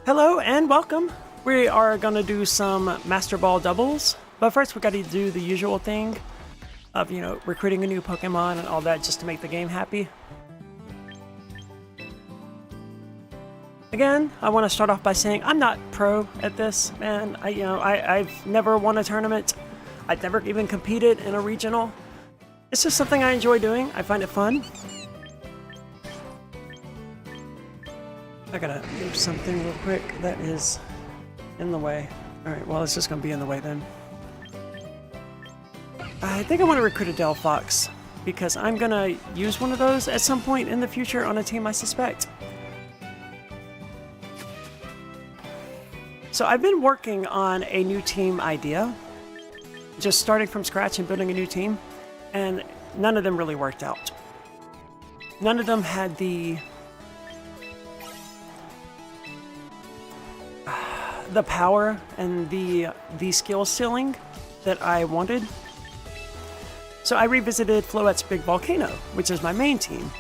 Hello and welcome. We are going to do some Master Ball doubles, but first we got to do the usual thing of, recruiting a new Pokemon and all that just to make the game happy. Again, I want to start off by saying I'm not pro at this, man. I've never won a tournament. I've never even competed in a regional. It's just something I enjoy doing. I find it fun. I gotta move something real quick that is in the way. Alright, well, it's just gonna be in the way then. I think I want to recruit a Delphox because I'm gonna use one of those at some point in the future on a team, I suspect. So I've been working on a new team idea, just starting from scratch and building a new team, and none of them really worked out. None of them had the power and the skill ceiling that I wanted. So I revisited Floette's Big Volcano, which is my main team.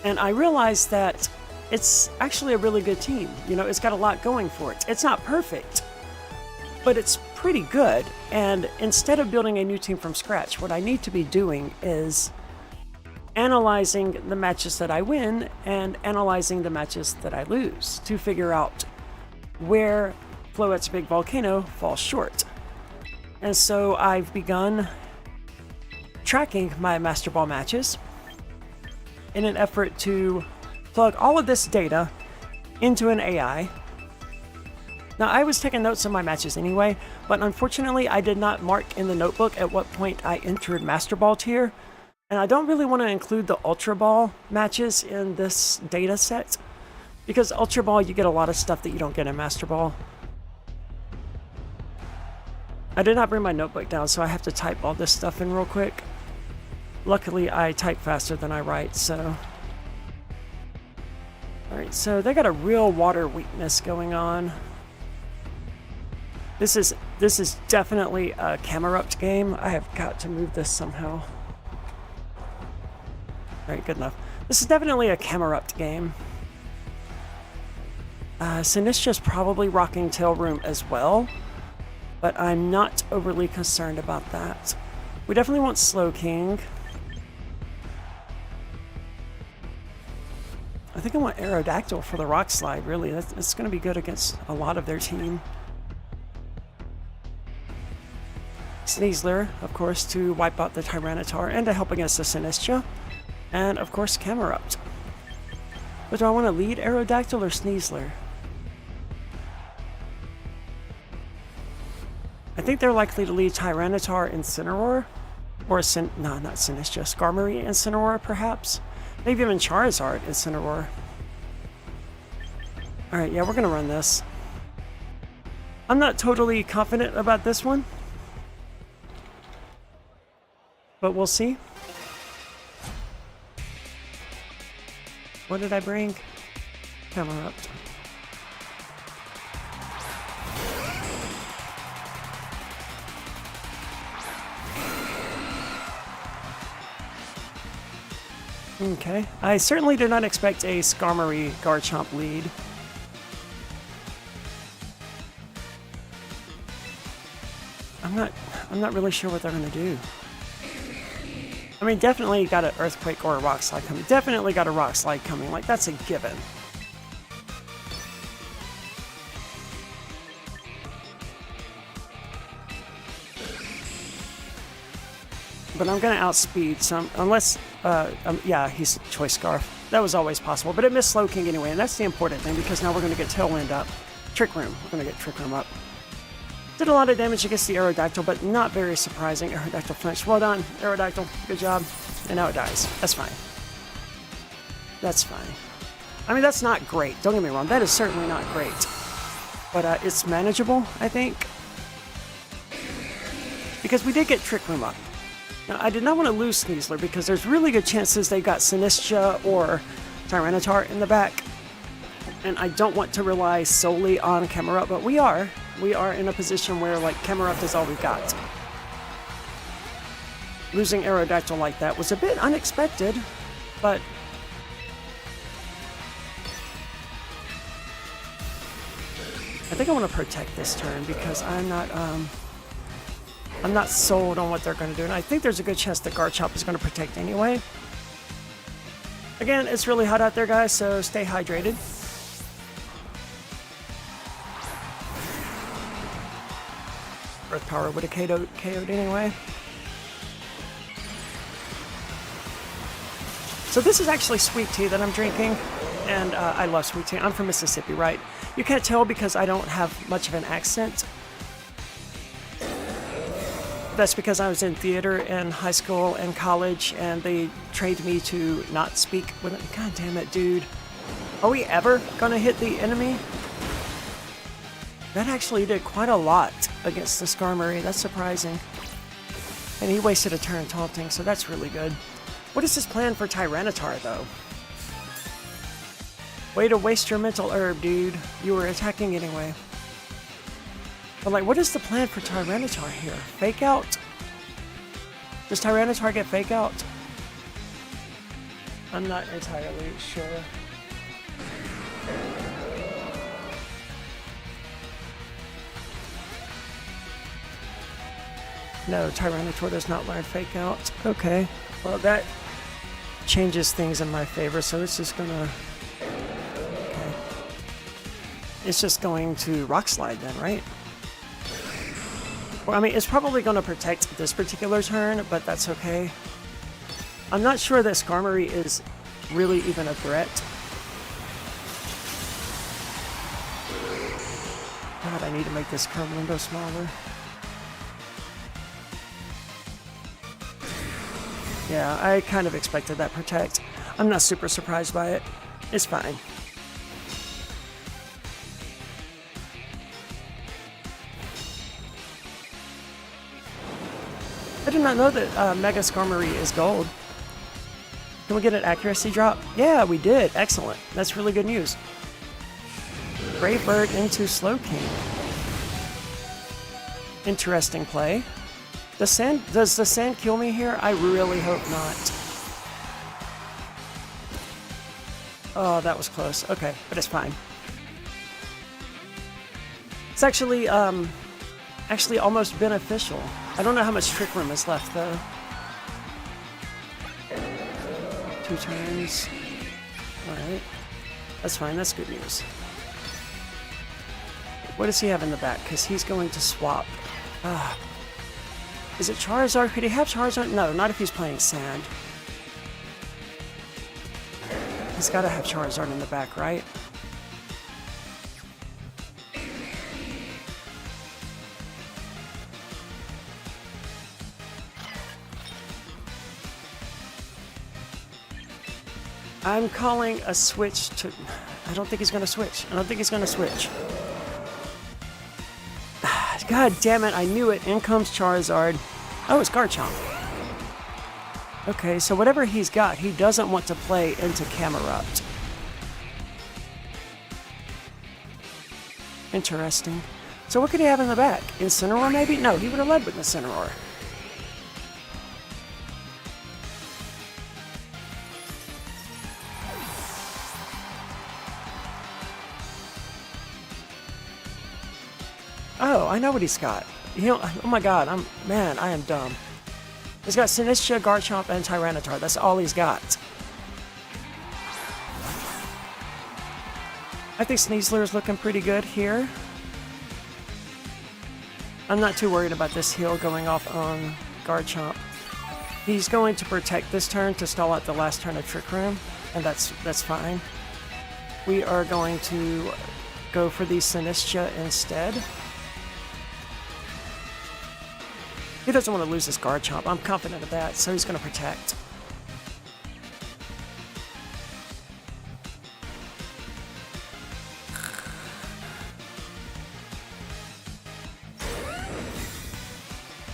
And I realized that it's actually a really good team. It's got a lot going for it. It's not perfect, but it's pretty good. And instead of building a new team from scratch, what I need to be doing is analyzing the matches that I win and analyzing the matches that I lose to figure out where Floette's Big Volcano falls short. And so I've begun tracking my Master Ball matches in an effort to plug all of this data into an AI. Now, I was taking notes of my matches anyway, but unfortunately I did not mark in the notebook at what point I entered Master Ball tier, and I don't really want to include the Ultra Ball matches in this data set, because Ultra Ball, you get a lot of stuff that you don't get in Master Ball. I did not bring my notebook down, so I have to type all this stuff in real quick. Luckily, I type faster than I write, so... Alright, so they got a real water weakness going on. This is definitely a Camerupt game. I have got to move this somehow. Alright, good enough. This is definitely a Camerupt game. Sinistcha's probably rocking Tail Room as well, but I'm not overly concerned about that. We definitely want Slowking. I think I want Aerodactyl for the Rock Slide, really. It's going to be good against a lot of their team. Sneasler, of course, to wipe out the Tyranitar and to help against the Sinistcha. And, of course, Camerupt. But do I want to lead Aerodactyl or Sneasler? I think they're likely to lead Tyranitar Incineroar. Or, no, not Sinistcha. Skarmory Incineroar, perhaps? Maybe even Charizard Incineroar. Alright, yeah, we're gonna run this. I'm not totally confident about this one, but we'll see. What did I bring? Camerupt. Okay, I certainly did not expect a Skarmory Garchomp lead. I'm not really sure what they're gonna do. I mean, definitely got an Earthquake or a Rock Slide coming. Definitely got a Rock Slide coming. Like, that's a given. But I'm gonna outspeed some, unless, yeah, he's Choice Scarf. That was always possible, but it missed Slowking anyway, and that's the important thing, because now we're gonna get Tailwind up. Trick Room, we're gonna get Trick Room up. Did a lot of damage against the Aerodactyl, but not very surprising. Aerodactyl flinched. Well done, Aerodactyl, good job. And now it dies. That's fine. That's fine. I mean, that's not great, don't get me wrong, that is certainly not great. But it's manageable, I think. Because we did get Trick Room up. Now, I did not want to lose Sneasler because there's really good chances they got Sinistcha or Tyranitar in the back. And I don't want to rely solely on Camerupt, but we are. We are in a position where, like, Camerupt is all we got. Losing Aerodactyl like that was a bit unexpected, but I think I want to protect this turn because I'm not sold on what they're going to do, and I think there's a good chance that Garchomp is going to protect anyway. Again, it's really hot out there, guys, so stay hydrated. Earth Power would have KO'd anyway. So this is actually sweet tea that I'm drinking, and I love sweet tea. I'm from Mississippi, right? You can't tell because I don't have much of an accent. That's because I was in theater in high school and college, and they trained me to not speak with it. God damn it, dude. Are we ever gonna hit the enemy? That actually did quite a lot against the Skarmory. That's surprising. And he wasted a turn taunting, so that's really good. What is his plan for Tyranitar, though? Way to waste your mental herb, dude. You were attacking anyway. But, like, what is the plan for Tyranitar here? Fake out? Does Tyranitar get fake out? I'm not entirely sure. No, Tyranitar does not learn fake out. Okay. Well, that changes things in my favor, so it's just gonna... Okay. It's just going to Rock Slide then, right? Well, I mean, it's probably going to protect this particular turn, but that's okay. I'm not sure that Skarmory is really even a threat. God, I need to make this curve window smaller. Yeah, I kind of expected that protect. I'm not super surprised by it. It's fine. I did not know that Mega Skarmory is gold. Can we get an accuracy drop? Yeah, we did. Excellent. That's really good news. Brave Bird into Slowking. Interesting play. Does the sand kill me here? I really hope not. Oh, that was close. Okay, but it's fine. It's actually almost beneficial. I don't know how much Trick Room is left, though. 2 turns. Alright. That's fine, that's good news. What does he have in the back? Because he's going to swap. Is it Charizard? Could he have Charizard? No, not if he's playing Sand. He's got to have Charizard in the back, right? I'm calling a switch to... I don't think he's going to switch. I don't think he's going to switch. God damn it, I knew it. In comes Charizard. Oh, it's Garchomp. Okay, so whatever he's got, he doesn't want to play into Camerupt. Interesting. So what could he have in the back? Incineroar, maybe? No, he would have led with Incineroar. Oh, I know what he's got. Oh my god, I am dumb. He's got Sinistcha, Garchomp, and Tyranitar. That's all he's got. I think Sneasler is looking pretty good here. I'm not too worried about this heal going off on Garchomp. He's going to protect this turn to stall out the last turn of Trick Room, and that's fine. We are going to go for the Sinistcha instead. He doesn't want to lose his Garchomp. I'm confident of that, so he's going to protect.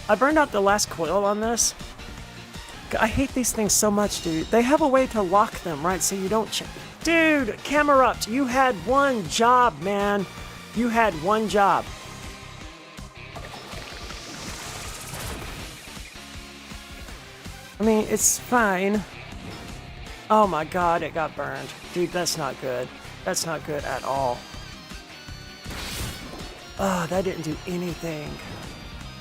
I burned out the last coil on this. I hate these things so much, dude. They have a way to lock them, right? So you don't... Dude, Camerupt, you had one job, man. You had one job. I mean, it's fine. Oh my god, it got burned. Dude, that's not good. That's not good at all. Oh, that didn't do anything.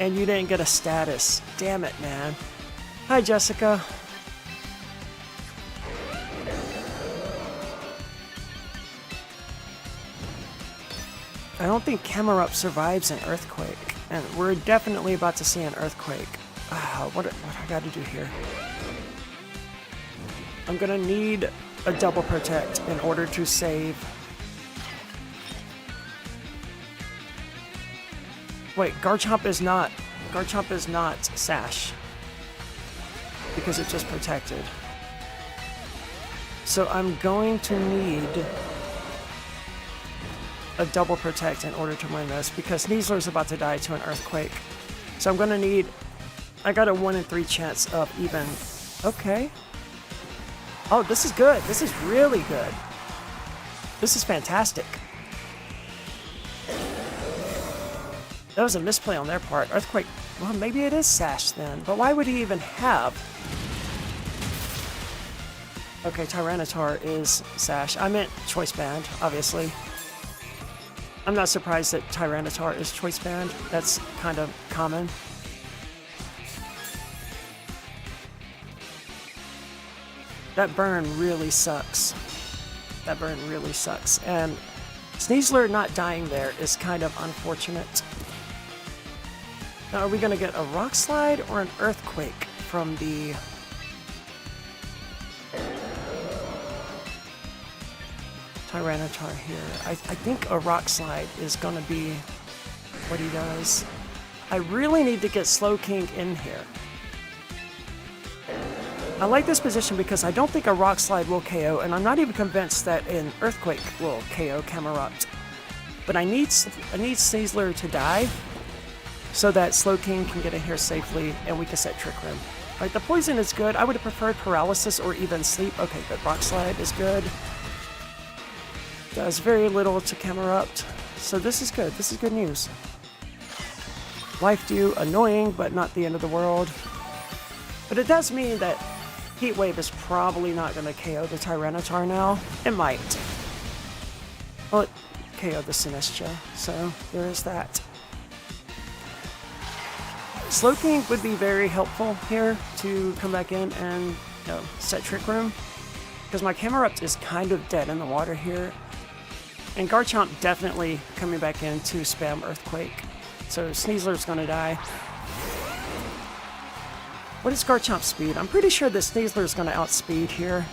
And you didn't get a status. Damn it, man. Hi, Jessica. I don't think Camerupt survives an earthquake. And we're definitely about to see an earthquake. What I gotta do here? I'm gonna need a double protect in order to save. Wait, Garchomp is not Sash. Because it just protected. So I'm going to need a double protect in order to win this because Sneasler's about to die to an earthquake. So I'm gonna need, I got a 1 in 3 chance of even, okay. Oh, this is good. This is really good. This is fantastic. That was a misplay on their part. Earthquake, well, maybe it is Sash then, but why would he even have? Okay, Tyranitar is Sash. I meant Choice Band, obviously. I'm not surprised that Tyranitar is Choice Band. That's kind of common. That burn really sucks. That burn really sucks. And Sneasler not dying there is kind of unfortunate. Now, are we going to get a Rock Slide or an Earthquake from the... Tyranitar here? I think a Rock Slide is going to be what he does. I really need to get Slowking in here. I like this position because I don't think a Rock Slide will KO, and I'm not even convinced that an Earthquake will KO Camerupt. But I need Sneasler to die so that Slowking can get in here safely and we can set Trick Room. Right, the poison is good. I would have preferred Paralysis or even Sleep. Okay, but Rock Slide is good. Does very little to Camerupt. So this is good. This is good news. Life Dew, annoying, but not the end of the world. But it does mean that Heat Wave is probably not going to KO the Tyranitar now. It might. Well, it KO'd the Sinistcha, so there is that. Slowking would be very helpful here to come back in and set Trick Room. Because my Camerupt is kind of dead in the water here. And Garchomp definitely coming back in to spam Earthquake. So Sneasler's going to die. What is Garchomp's speed? I'm pretty sure that Sneasler's going to outspeed here.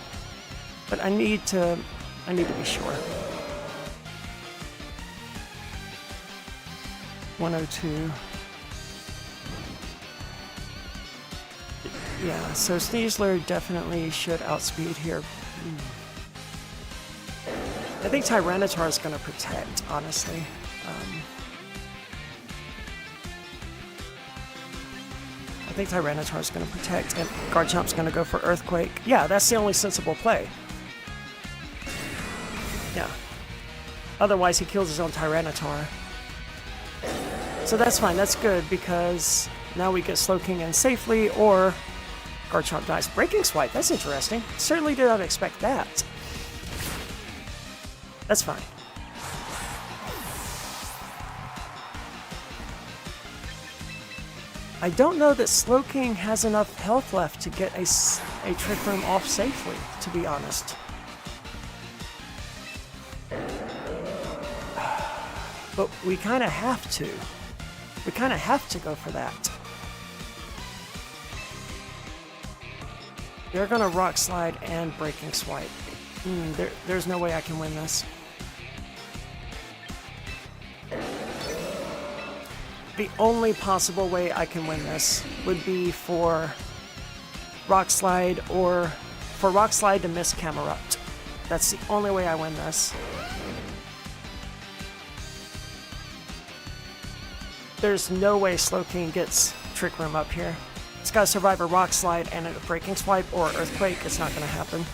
But I need to be sure. 102. Yeah, so Sneasler definitely should outspeed here. I think Tyranitar is going to protect, honestly. I think Tyranitar is going to protect, and Garchomp's going to go for Earthquake. Yeah, that's the only sensible play. Yeah. Otherwise, he kills his own Tyranitar. So that's fine. That's good, because now we get Slowking in safely, or Garchomp dies. Breaking Swipe, that's interesting. Certainly did not expect that. That's fine. I don't know that Slowking has enough health left to get a Trick Room off safely, to be honest. But we kind of have to. We kind of have to go for that. They're going to Rock Slide and Breaking Swipe. There's no way I can win this. The only possible way I can win this would be for Rock Slide or for Rock Slide to miss Camerupt. That's the only way I win this. There's no way Slowking gets Trick Room up here. It's got to survive a Rock Slide and a Breaking Swipe or Earthquake. It's not going to happen.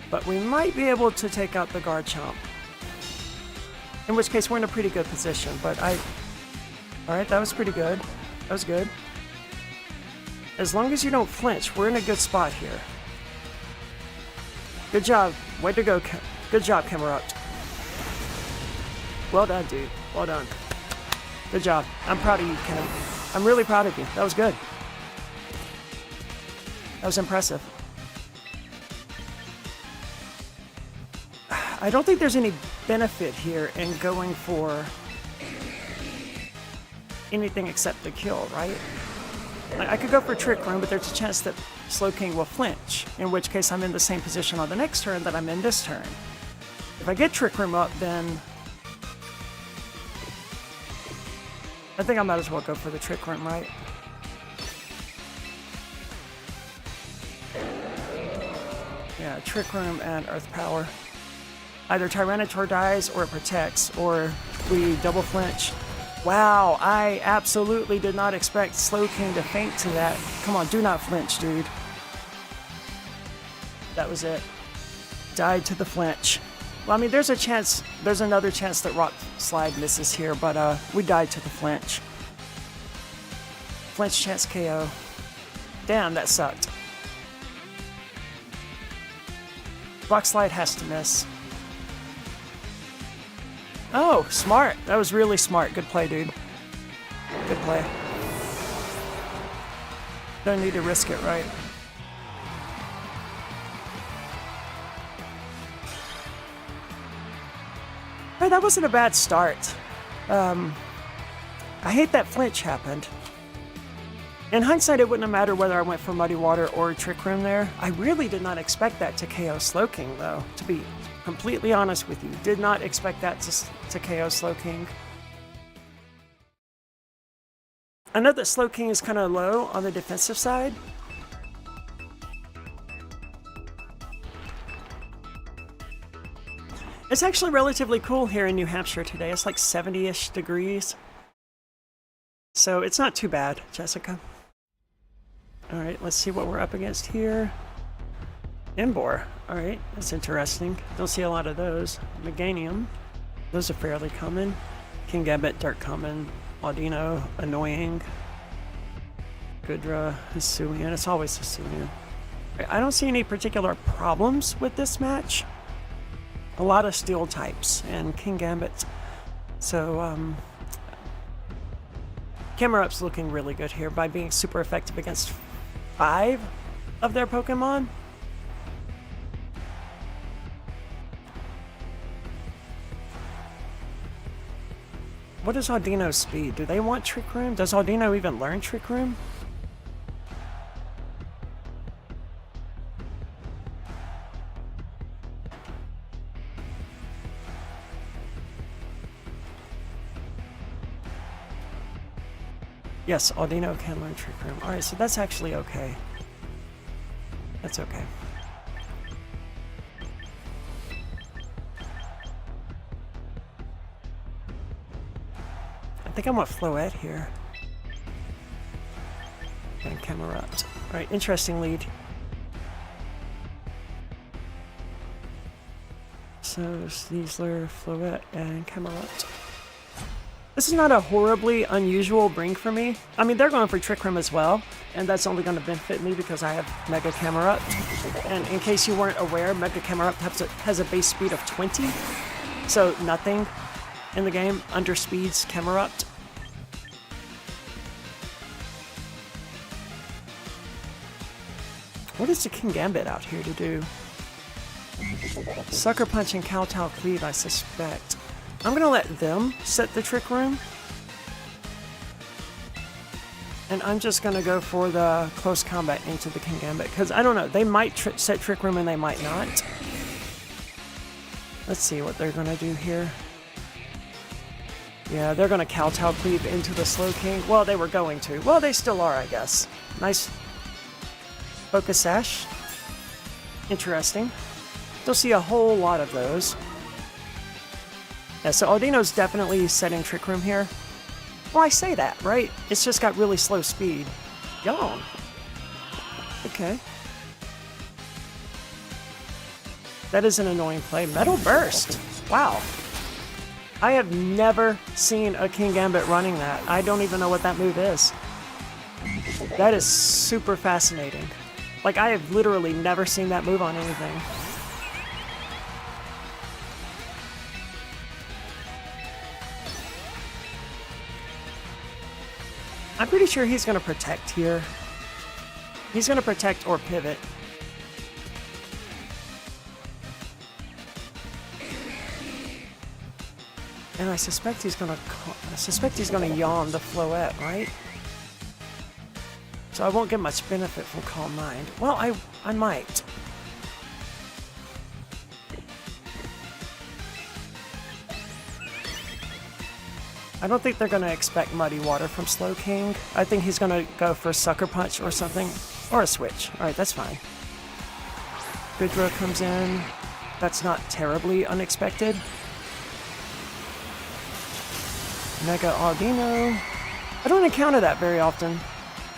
But we might be able to take out the Garchomp. In which case, we're in a pretty good position, but Alright, that was pretty good. That was good. As long as you don't flinch, we're in a good spot here. Good job. Way to go. Good job, Camerupt. Well done, dude. Well done. Good job. I'm proud of you, Kim. I'm really proud of you. That was good. That was impressive. I don't think there's any benefit here in going for anything except the kill, right? Like, I could go for Trick Room, but there's a chance that Slowking will flinch, in which case I'm in the same position on the next turn that I'm in this turn. If I get Trick Room up, then I think I might as well go for the Trick Room, right? Yeah, Trick Room and Earth Power. Either Tyranitar dies or it protects, or we double flinch. Wow, I absolutely did not expect Slowking to faint to that. Come on, do not flinch, dude. That was it. Died to the flinch. Well, I mean, there's another chance that Rock Slide misses here, but we died to the flinch. Flinch chance KO. Damn, that sucked. Rock Slide has to miss. Oh, smart. That was really smart. Good play, dude. Good play. Don't need to risk it, right? Hey, that wasn't a bad start. I hate that flinch happened. In hindsight, it wouldn't have mattered whether I went for Muddy Water or Trick Room there. I really did not expect that to KO Slowking, though, to be completely honest with you. Did not expect that to KO Slowking. I know that Slowking is kind of low on the defensive side. It's actually relatively cool here in New Hampshire today. It's like 70-ish degrees. So it's not too bad, Jessica. Alright, let's see what we're up against here. Emboar. Alright, that's interesting. Don't see a lot of those. Meganium. Those are fairly common. Kingambit, Dark Common. Audino, annoying. Goodra, Hisuian. It's always Hisuian. I don't see any particular problems with this match. A lot of steel types and Kingambit. So, Camerup's looking really good here by being super effective against 5 of their Pokemon. What is Audino's speed? Do they want Trick Room? Does Audino even learn Trick Room? Yes, Audino can learn Trick Room. Alright, so that's actually okay. That's okay. I think I want Floette here. And Camerupt. Alright, interesting lead. So, Sneasler, Floette, and Camerupt. This is not a horribly unusual bring for me. I mean, they're going for Trick Room as well, and that's only going to benefit me because I have Mega Camerupt. And in case you weren't aware, Mega Camerupt has a base speed of 20, so nothing in the game underspeeds Camerupt. What is the Kingambit out here to do? Sucker Punch and Kowtow Cleave, I suspect. I'm gonna let them set the Trick Room. And I'm just gonna go for the close combat into the Kingambit, because I don't know, they might set Trick Room and they might not. Let's see what they're gonna do here. Yeah, they're gonna Kowtow Cleave into the Slowking. Well, they were going to. Well, they still are, I guess. Nice Focus Sash. Interesting. Don't see a whole lot of those. Yeah, so Audino's definitely setting Trick Room here. Well, I say that, right? It's just got really slow speed. Yawn. Okay. That is an annoying play. Metal Burst. Wow. I have never seen a Kingambit running that. I don't even know what that move is. That is super fascinating. Like, I have literally never seen that move on anything. I'm pretty sure he's going to protect here. He's going to protect or pivot. And I suspect he's going to yawn the Floette, right? So I won't get much benefit from Calm Mind. Well, I might. I don't think they're going to expect Muddy Water from Slowking. I think he's going to go for a Sucker Punch or something. Or a Switch. Alright, that's fine. Goodra comes in. That's not terribly unexpected. Mega Audino. I don't encounter that very often.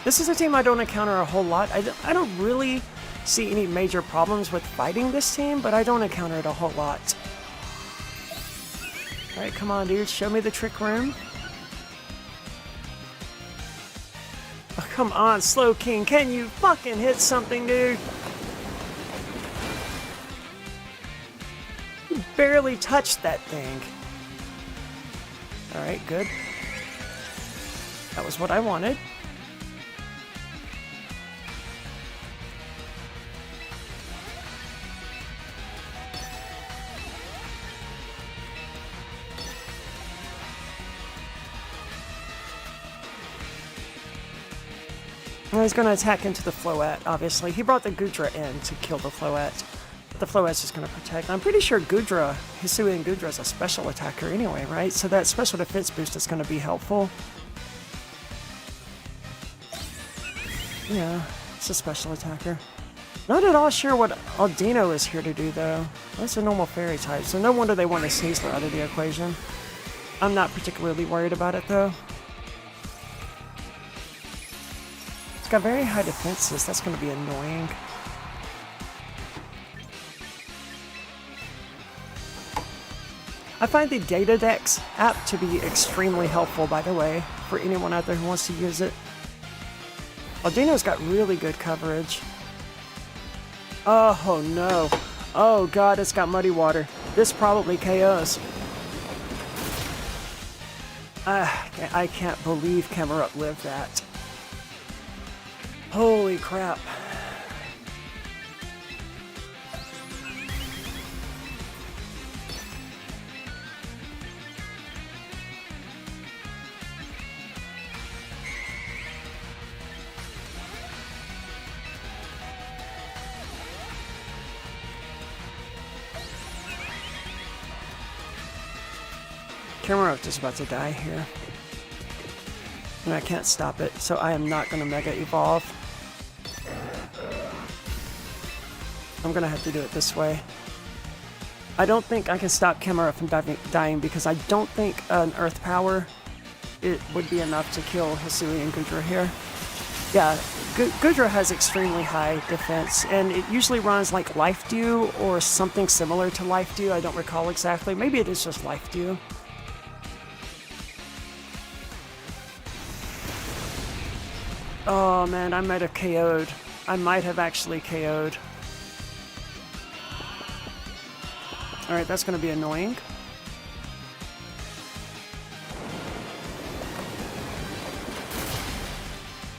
This is a team I don't encounter a whole lot. I don't really see any major problems with fighting this team, but I don't encounter it a whole lot. Alright, come on, dude. Show me the Trick Room. Oh, come on, Slowking. Can you fucking hit something, dude? You barely touched that thing. Alright, good. That was what I wanted. Well, he's going to attack into the Floette, obviously. He brought the Goodra in to kill the Floette. The Floette's just going to protect. I'm pretty sure Goodra, Hisuian Goodra is a special attacker anyway, right? So that special defense boost is going to be helpful. Yeah, it's a special attacker. Not at all sure what Audino is here to do, though. That's a normal fairy type, so no wonder they want to Sneasler out of the equation. I'm not particularly worried about it, though. It's got very high defenses. That's going to be annoying. I find the Data Dex app to be extremely helpful, by the way, for anyone out there who wants to use it. Audino's got really good coverage. Oh no. Oh god, it's got Muddy Water. This probably KOs. I can't believe Camerupt lived that. Holy crap. Camerupt is about to die here. And I can't stop it, so I am not going to Mega Evolve. I'm going to have to do it this way. I don't think I can stop Camerupt from dying because I don't think an Earth Power would be enough to kill Hisui and Goodra here. Yeah, Goodra has extremely high defense, and it usually runs like Life Dew or something similar to Life Dew. I don't recall exactly. Maybe it is just Life Dew. Oh man, I might have KO'd. I might have actually KO'd. Alright, that's going to be annoying.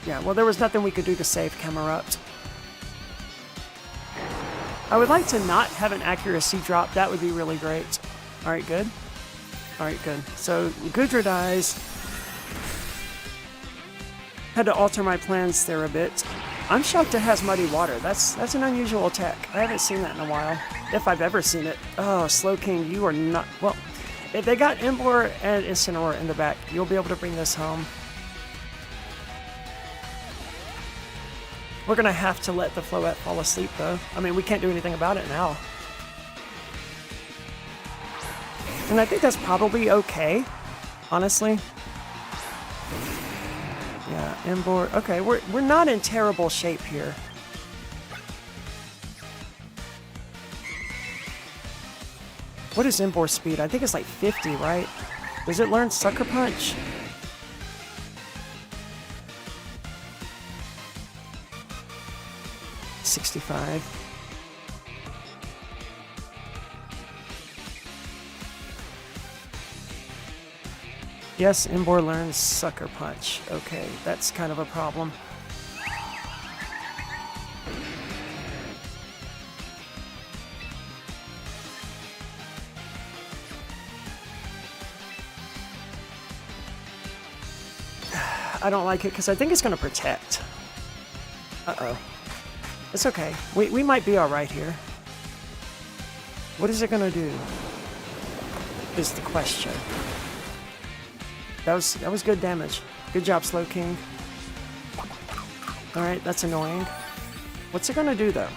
Yeah, well there was nothing we could do to save Camerupt. I would like to not have an accuracy drop. That would be really great. Alright, good. Alright, good. So, Goodra dies. Had to alter my plans there a bit. I'm shocked it has Muddy Water. That's an unusual attack. I haven't seen that in a while. If I've ever seen it. Oh, Slowking, you are not... Well, if they got Emboar and Incineroar in the back, you'll be able to bring this home. We're going to have to let the Floette fall asleep, though. I mean, we can't do anything about it now. And I think that's probably okay, honestly. Yeah, Emboar. Okay, we're not in terrible shape here. What is Emboar speed? I think it's like 50, right? Does it learn Sucker Punch? $65. Yes, Embor learns Sucker Punch. Okay, that's kind of a problem. I don't like it because I think it's going to protect. Uh-oh. It's okay. We might be alright here. What is it going to do? Is the question. That was good damage. Good job, Slowking. Alright, that's annoying. What's it going to do, though?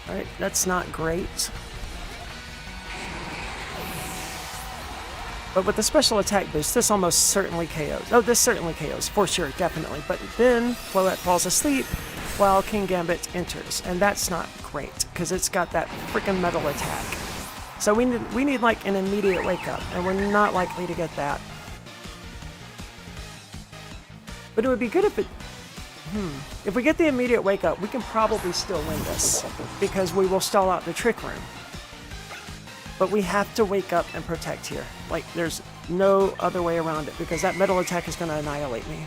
Alright, that's not great. But with the special attack boost, this almost certainly KOs. Oh, this certainly KOs, for sure, definitely. But then Floette falls asleep while King Gambit enters. And that's not great, because it's got that freaking metal attack. So we need like an immediate wake up, and we're not likely to get that. But it would be good if it... If we get the immediate wake up, we can probably still win this, because we will stall out the Trick Room. But we have to wake up and protect here. Like, there's no other way around it, because that metal attack is going to annihilate me.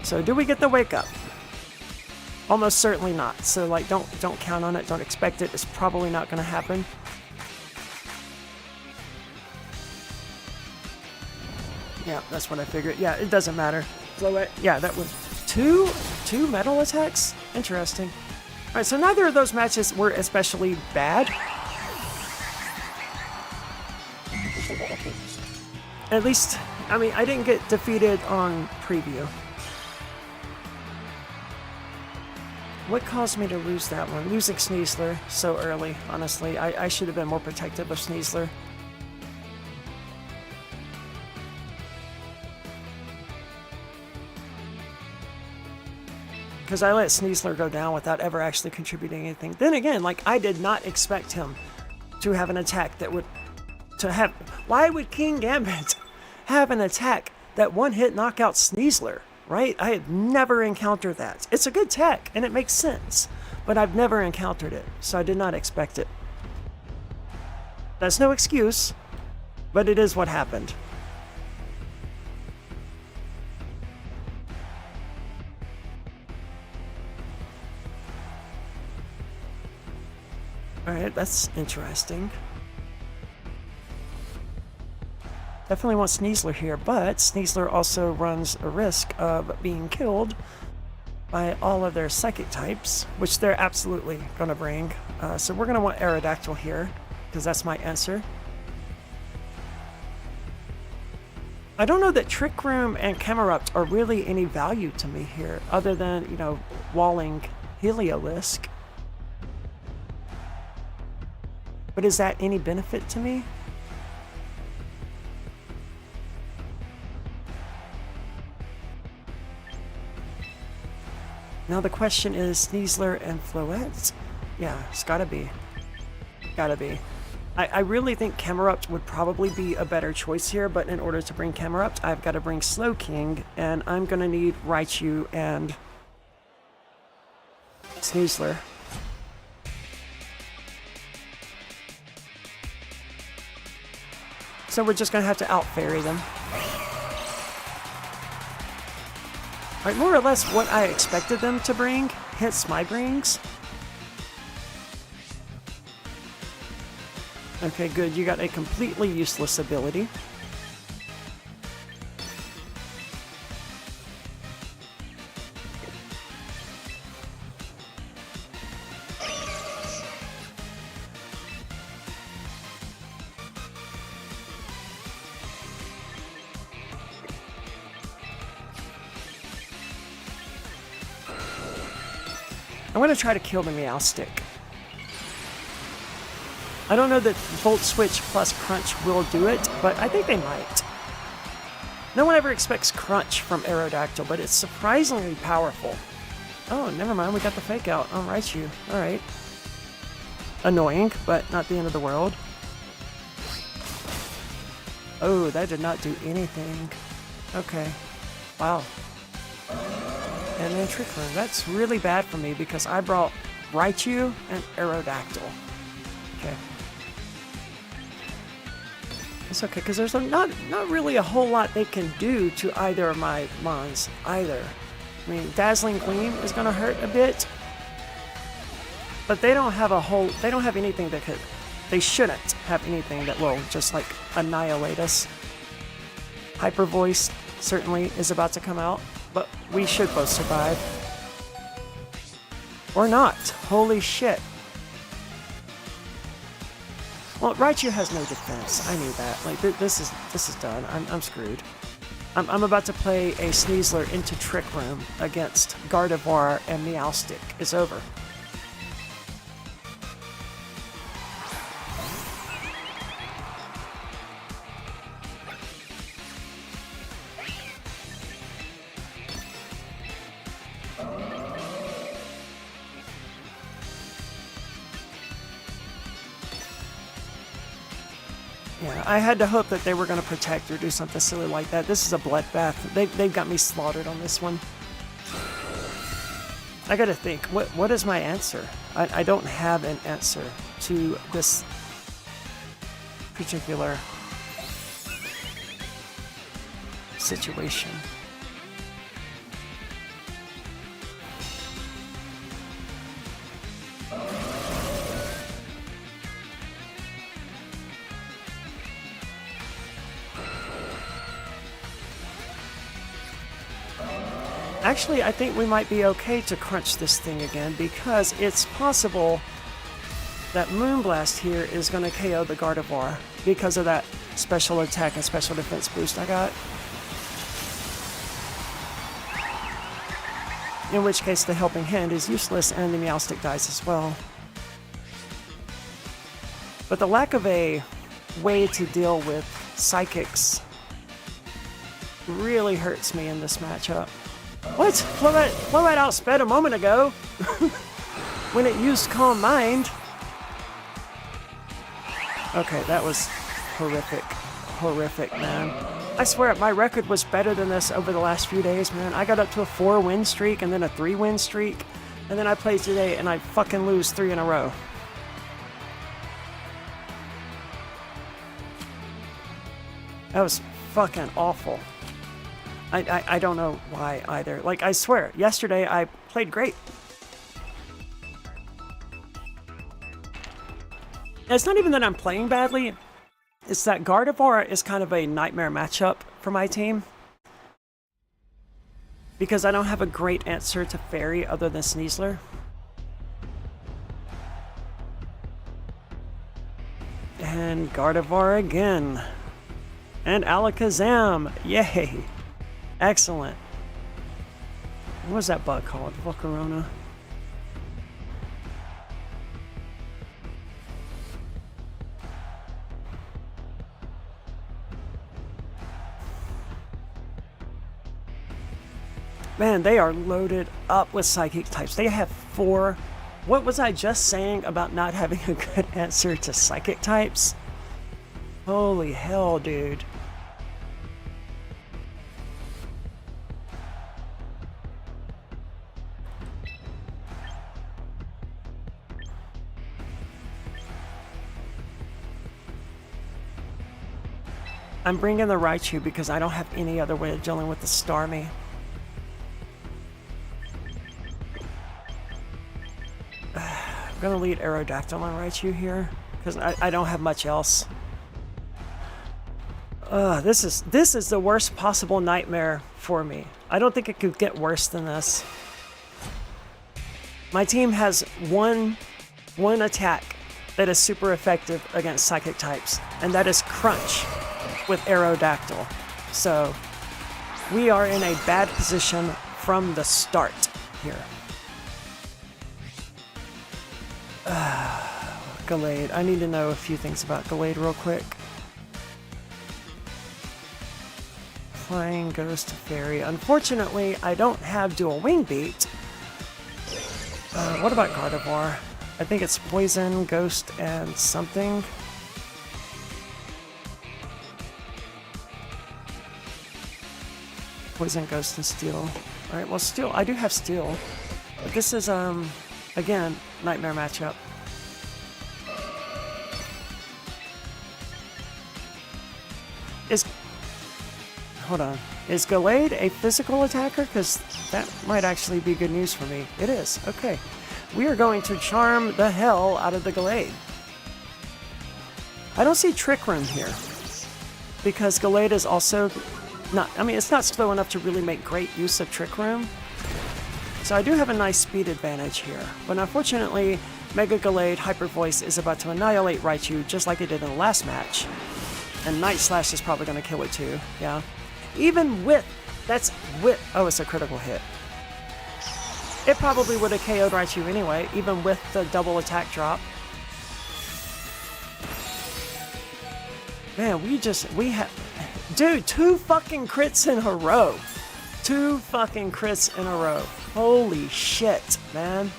So, do we get the wake up? Almost certainly not. So, like, don't count on it. Don't expect it. It's probably not going to happen. Yeah, that's what I figured. Yeah, it doesn't matter. Floette, yeah, that was two metal attacks? Interesting. Alright, so neither of those matches were especially bad. At least, I mean, I didn't get defeated on preview. What caused me to lose that one? Losing Sneasler so early, honestly. I should have been more protective of Sneasler. Because I let Sneasler go down without ever actually contributing anything. Then again, like, I did not expect him to have an attack that would... Why would King Gambit have an attack that one-hit knockout Sneasler, right? I had never encountered that. It's a good tech, and it makes sense, but I've never encountered it, so I did not expect it. That's no excuse, but it is what happened. Alright, that's interesting. Definitely want Sneasler here, but Sneasler also runs a risk of being killed by all of their psychic types, which they're absolutely going to bring. So we're going to want Aerodactyl here, because that's my answer. I don't know that Trick Room and Camerupt are really any value to me here, other than, you know, walling Heliolisk. But is that any benefit to me? Now the question is Sneasler and Floette? Yeah, it's gotta be. Gotta be. I really think Camerupt would probably be a better choice here, but in order to bring Camerupt, I've got to bring Slowking, and I'm gonna need Raichu and Sneasler. So we're just gonna have to out-fairy them. Alright, more or less what I expected them to bring, hence my brings. Okay, good, you got a completely useless ability. I'm going to try to kill the Meowstic. I don't know that Volt Switch plus Crunch will do it, but I think they might. No one ever expects Crunch from Aerodactyl, but it's surprisingly powerful. Oh, never mind, we got the fake out. Oh, Raichu. Alright. Annoying, but not the end of the world. Oh, that did not do anything. Okay. Wow. And then Trick Room. That's really bad for me because I brought Raichu and Aerodactyl. Okay. It's okay, because there's not really a whole lot they can do to either of my Mons, either. I mean, Dazzling Gleam is going to hurt a bit, but they don't have anything that could, they shouldn't have anything that will just, like, annihilate us. Hyper Voice certainly is about to come out, but we should both survive. Or not. Holy shit. Well, Raichu has no defense. I knew that. Like, this is done. I'm screwed. I'm about to play a Sneasler into Trick Room against Gardevoir and Meowstic. It's over. Yeah, I had to hope that they were going to protect or do something silly like that. This is a bloodbath. They've got me slaughtered on this one. I gotta think, what is my answer? I don't have an answer to this particular situation. Actually, I think we might be okay to crunch this thing again, because it's possible that Moonblast here is going to KO the Gardevoir because of that special attack and special defense boost I got. In which case the Helping Hand is useless and the Meowstic dies as well. But the lack of a way to deal with Psychics really hurts me in this matchup. What? Floette outsped a moment ago when it used Calm Mind. Okay, that was horrific. Horrific, man. I swear my record was better than this over the last few days, man. I got up to a 4-win streak and then a 3-win streak. And then I played today and I fucking lose 3 in a row. That was fucking awful. I don't know why either. Like, I swear, yesterday I played great. And it's not even that I'm playing badly. It's that Gardevoir is kind of a nightmare matchup for my team. Because I don't have a great answer to Fairy other than Sneasler. And Gardevoir again. And Alakazam. Yay. Excellent. What was that bug called? Volcarona. Man, they are loaded up with Psychic types. They have 4. What was I just saying about not having a good answer to Psychic types? Holy hell, dude. I'm bringing the Raichu because I don't have any other way of dealing with the Starmie. I'm gonna lead Aerodactyl on Raichu here because I don't have much else. This is the worst possible nightmare for me. I don't think it could get worse than this. My team has one attack that is super effective against Psychic types, and that is Crunch with Aerodactyl. So we are in a bad position from the start here. Gallade. I need to know a few things about Gallade real quick. Flying goes to Fairy. Unfortunately, I don't have dual Wing Beat. What about Gardevoir? I think it's Poison, Ghost, and something. Poison, Ghost, and Steel. Alright, well, Steel. I do have Steel. But this is, again, nightmare matchup. is... Hold on. Is Gallade a physical attacker? Because that might actually be good news for me. It is. Okay. We are going to charm the hell out of the Gallade. I don't see Trick Room here. Because Gallade is also not... I mean, it's not slow enough to really make great use of Trick Room. So I do have a nice speed advantage here. But unfortunately, Mega Gallade Hyper Voice is about to annihilate Raichu just like it did in the last match. And Night Slash is probably going to kill it too. Yeah. Even with... That's with... Oh, it's a critical hit. It probably would have KO'd Raichu anyway, even with the double attack drop. Man, we have... Dude, 2 fucking crits in a row. 2 fucking crits in a row. Holy shit, man.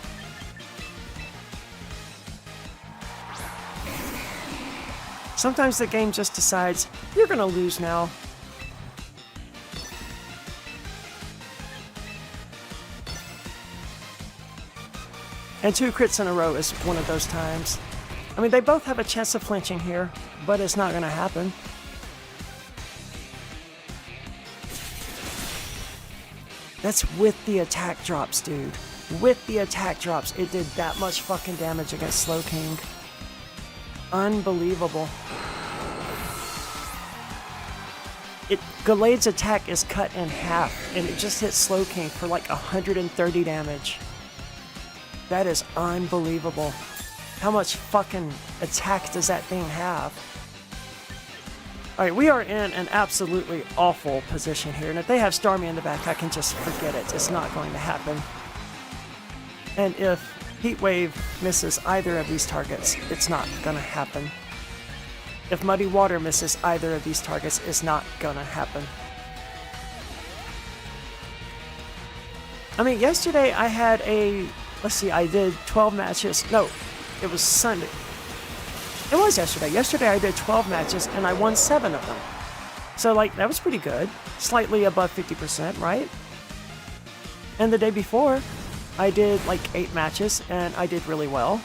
Sometimes the game just decides, you're gonna lose now. And 2 crits in a row is one of those times. I mean, they both have a chance of flinching here, but it's not gonna happen. That's with the attack drops, dude. With the attack drops, it did that much fucking damage against Slowking. Unbelievable. Gallade's attack is cut in half, and it just hit Slowking for like 130 damage. That is unbelievable. How much fucking attack does that thing have? Alright, we are in an absolutely awful position here, and if they have Starmie in the back, I can just forget it. It's not going to happen. And if Heat Wave misses either of these targets, it's not gonna happen. If Muddy Water misses either of these targets, it's not gonna happen. I mean, yesterday I had a... Let's see, I did 12 matches. No, it was Sunday. It was yesterday. Yesterday I did 12 matches and I won 7 of them. So, like, that was pretty good. Slightly above 50%, right? And the day before, I did, like, 8 matches and I did really well.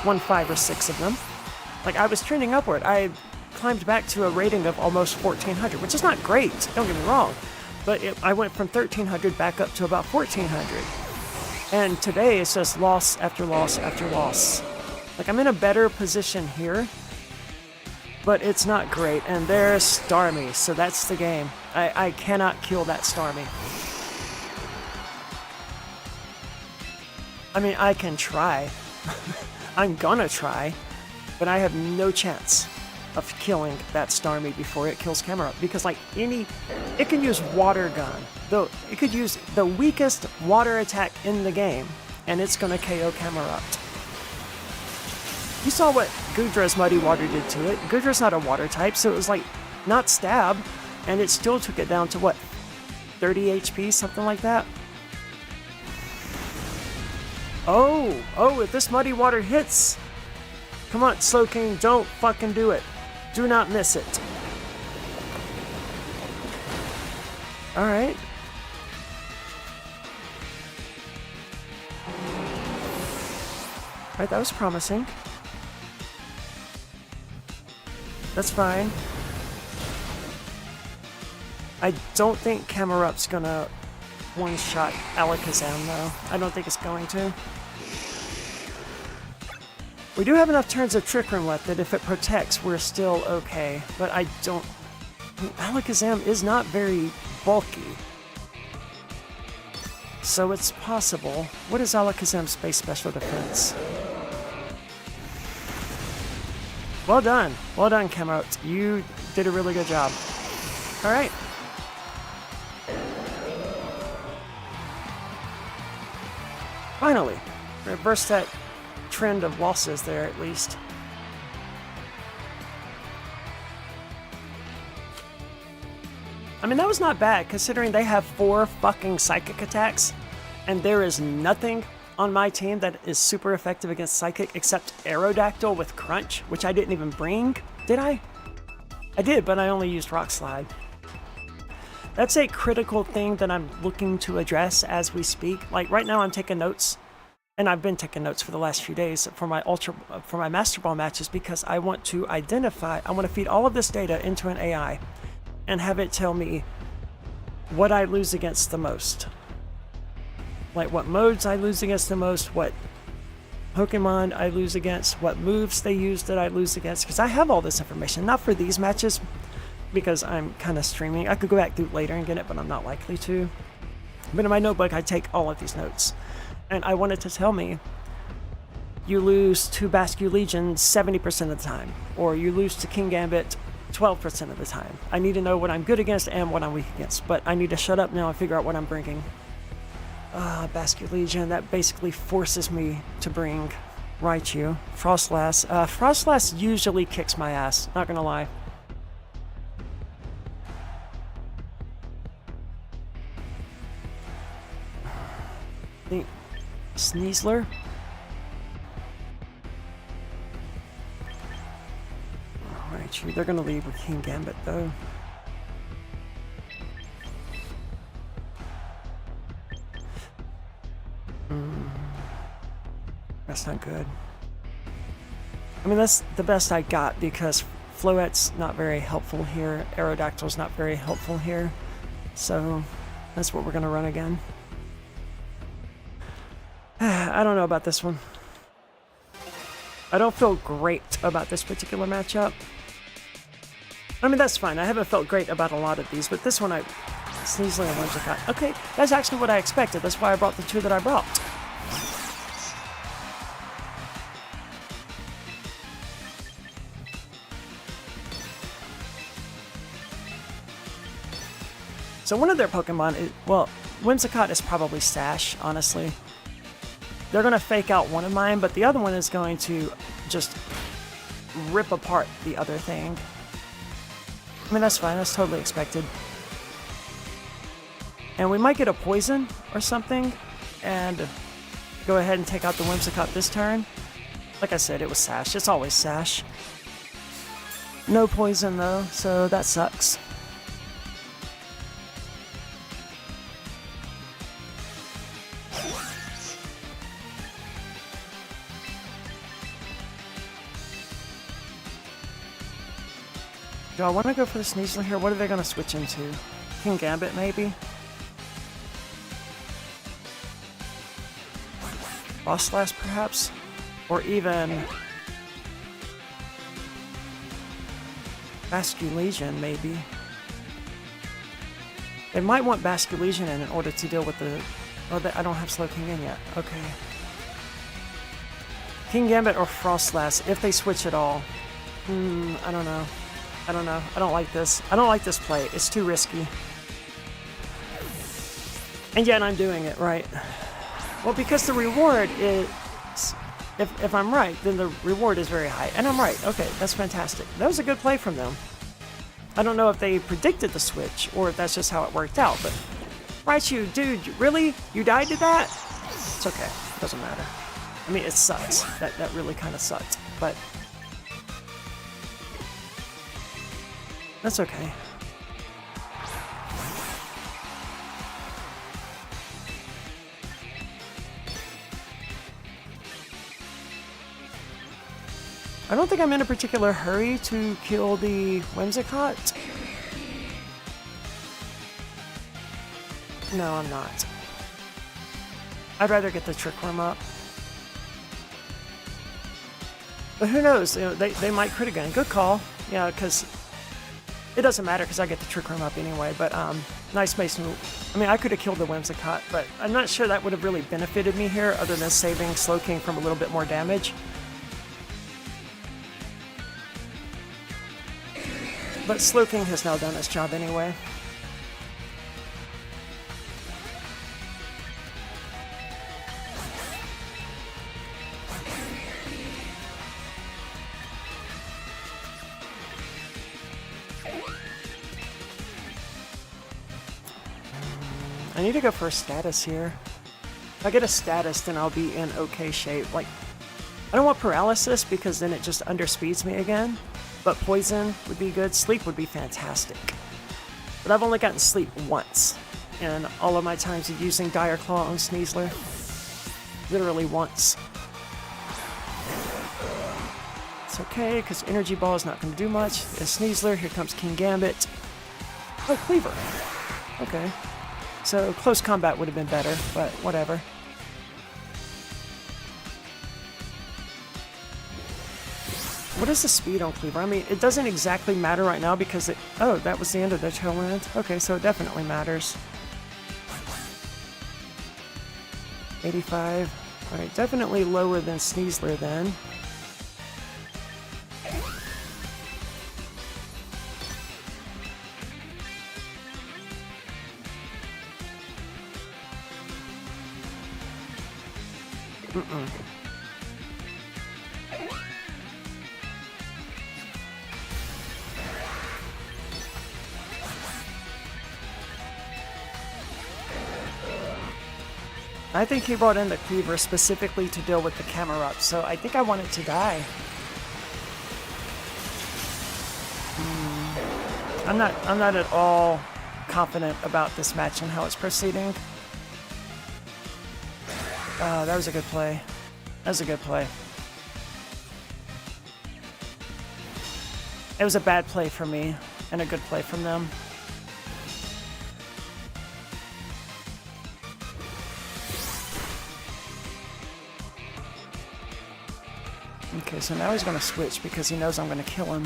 Won 5 or 6 of them. Like, I was trending upward. I climbed back to a rating of almost 1,400, which is not great, don't get me wrong. But I went from 1,300 back up to about 1,400. And today it's just loss after loss after loss. Like, I'm in a better position here, but it's not great. And there's Starmie, so that's the game. I cannot kill that Starmie. I mean, I can try. I'm gonna try, but I have no chance of killing that Starmie before it kills Camerupt, because like it can use Water Gun. Though it could use the weakest water attack in the game, and it's gonna KO Camerupt. You saw what Goodra's Muddy Water did to it. Goodra's not a water type, so it was like not stab, and it still took it down to what, 30 HP, something like that. Oh, if this Muddy Water hits, come on, Slowking, don't fucking do it. Do not miss it. Alright. Alright, that was promising. That's fine. I don't think Camerupt's gonna one-shot Alakazam, though. I don't think it's going to. We do have enough turns of Trick Room left that if it protects, we're still okay. But I don't... Alakazam is not very bulky. So it's possible. What is Alakazam's base special defense? Well done. Well done, Camerupt. You did a really good job. Alright. Finally. Reverse that trend of losses there, at least. I mean, that was not bad, considering they have 4 fucking Psychic attacks, and there is nothing on my team that is super effective against Psychic except Aerodactyl with Crunch, which I didn't even bring. Did I? I did, but I only used Rock Slide. That's a critical thing that I'm looking to address as we speak. Like, right now I'm taking notes, and I've been taking notes for the last few days for my Master Ball matches, because I want to feed all of this data into an AI and have it tell me what I lose against the most. Like what modes I lose against the most, what Pokemon I lose against, what moves they use that I lose against, because I have all this information. Not for these matches, because I'm kind of streaming. I could go back through later and get it, but I'm not likely to. But in my notebook, I take all of these notes. And I want it to tell me, you lose to Basculegion 70% of the time, or you lose to Kingambit 12% of the time. I need to know what I'm good against and what I'm weak against, but I need to shut up now and figure out what I'm bringing. Basculegion, that basically forces me to bring Raichu. Frostlass. Frostlass usually kicks my ass, not gonna lie. The Sneasler. Raichu, they're gonna leave with Kingambit though. That's not good. I mean, that's the best I got, because Floette's not very helpful here. Aerodactyl's not very helpful here. So that's what we're going to run again. I don't know about this one. I don't feel great about this particular matchup. I mean, that's fine. I haven't felt great about a lot of these, but this one Sneasler and Whimsicott. Okay, that's actually what I expected. That's why I brought the two that I brought. So one of their Pokemon is, well, Whimsicott is probably Sash, honestly. They're going to fake out one of mine, but the other one is going to just rip apart the other thing. I mean, that's fine. That's totally expected. And we might get a poison or something and go ahead and take out the Whimsicott this turn. Like I said, it was Sash. It's always Sash. No poison, though, so that sucks. Do I want to go for the Sneasler here? What are they going to switch into? Kingambit, maybe? Frostlass, perhaps? Or even Basculegion, maybe? They might want Basculegion in order to deal with the... Oh, I don't have Slowking in yet. Okay. Kingambit or Frostlass, if they switch at all. I don't know. I don't know. I don't like this. I don't like this play. It's too risky. And yet I'm doing it, right? Well, because the reward is... If I'm right, then the reward is very high. And I'm right. Okay, that's fantastic. That was a good play from them. I don't know if they predicted the switch, or if that's just how it worked out, but... Raichu, dude, really? You died to that? It's okay. Doesn't matter. I mean, it sucks. That really kind of sucked. But... that's okay. I don't think I'm in a particular hurry to kill the Whimsicott. No, I'm not. I'd rather get the Trick Room up. But who knows? You know, they might crit again. Good call. Yeah, because... it doesn't matter because I get the Trick Room up anyway, but nice Mason. I mean, I could have killed the Whimsicott, but I'm not sure that would have really benefited me here other than saving Slowking from a little bit more damage. But Slowking has now done its job anyway. I need to go for a status here. If I get a status, then I'll be in okay shape. Like, I don't want paralysis because then it just underspeeds me again. But poison would be good. Sleep would be fantastic. But I've only gotten sleep once in all of my times of using Dire Claw on Sneasler. literally once. It's okay, because Energy Ball is not going to do much. It's Sneasler, here comes Kingambit. Oh, Cleaver. Okay. So close combat would have been better, but whatever. What is the speed on Cleaver? I mean, it doesn't exactly matter right now because it... Oh, that was the end of the tailwind. Okay, so it definitely matters. 85. Alright, definitely lower than Sneasler then. I think he brought in the Cleaver specifically to deal with the Camerupt, so I think I want it to die. I'm not at all confident about this match and how it's proceeding. That was a good play. That was a good play. It was a bad play for me and a good play from them. Okay, so now he's going to switch because he knows I'm going to kill him.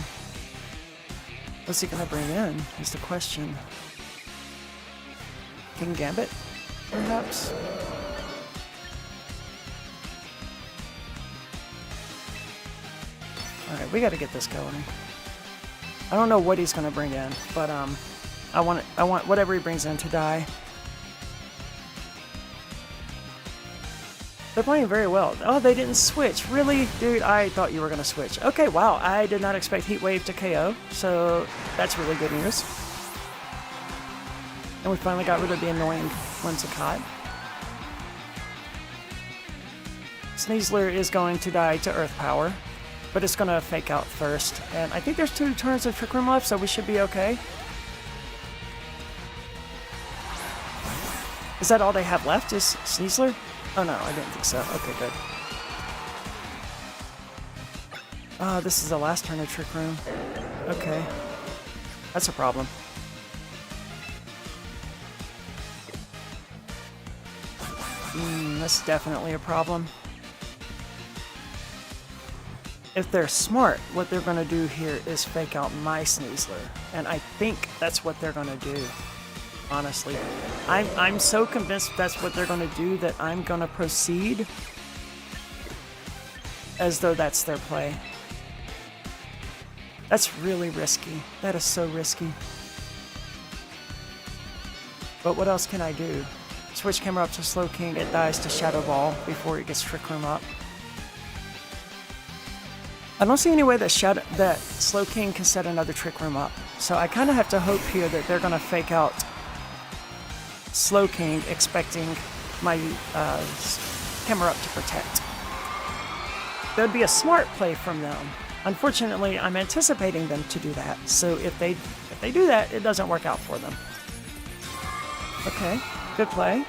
What's he going to bring in is the question. Kingambit, perhaps? Alright, we got to get this going. I don't know what he's going to bring in, but I want whatever he brings in to die. They're playing very well. Oh, they didn't switch. Really? Dude, I thought you were going to switch. Okay, wow. I did not expect Heat Wave to KO, so that's really good news. And we finally got rid of the annoying Whimsicott. Sneasler is going to die to Earth Power, but it's going to fake out first. And I think there's 2 turns of Trick Room left, so we should be okay. Is that all they have left, is Sneasler? Oh no, I didn't think so. Okay, good. This is the last turn of Trick Room. Okay. That's a problem. That's definitely a problem. If they're smart, what they're going to do here is fake out my Sneasler. And I think that's what they're going to do. Honestly, I'm so convinced that's what they're going to do that I'm going to proceed as though that's their play. That's really risky. That is so risky. But what else can I do? Switch camera up to Slowking. It dies to Shadow Ball before it gets Trick Room up. I don't see any way that Slowking can set another Trick Room up. So I kind of have to hope here that they're going to fake out Slowking, expecting my Camerupt to protect. That would be a smart play from them. Unfortunately, I'm anticipating them to do that. So if they do that, it doesn't work out for them. Okay, good play.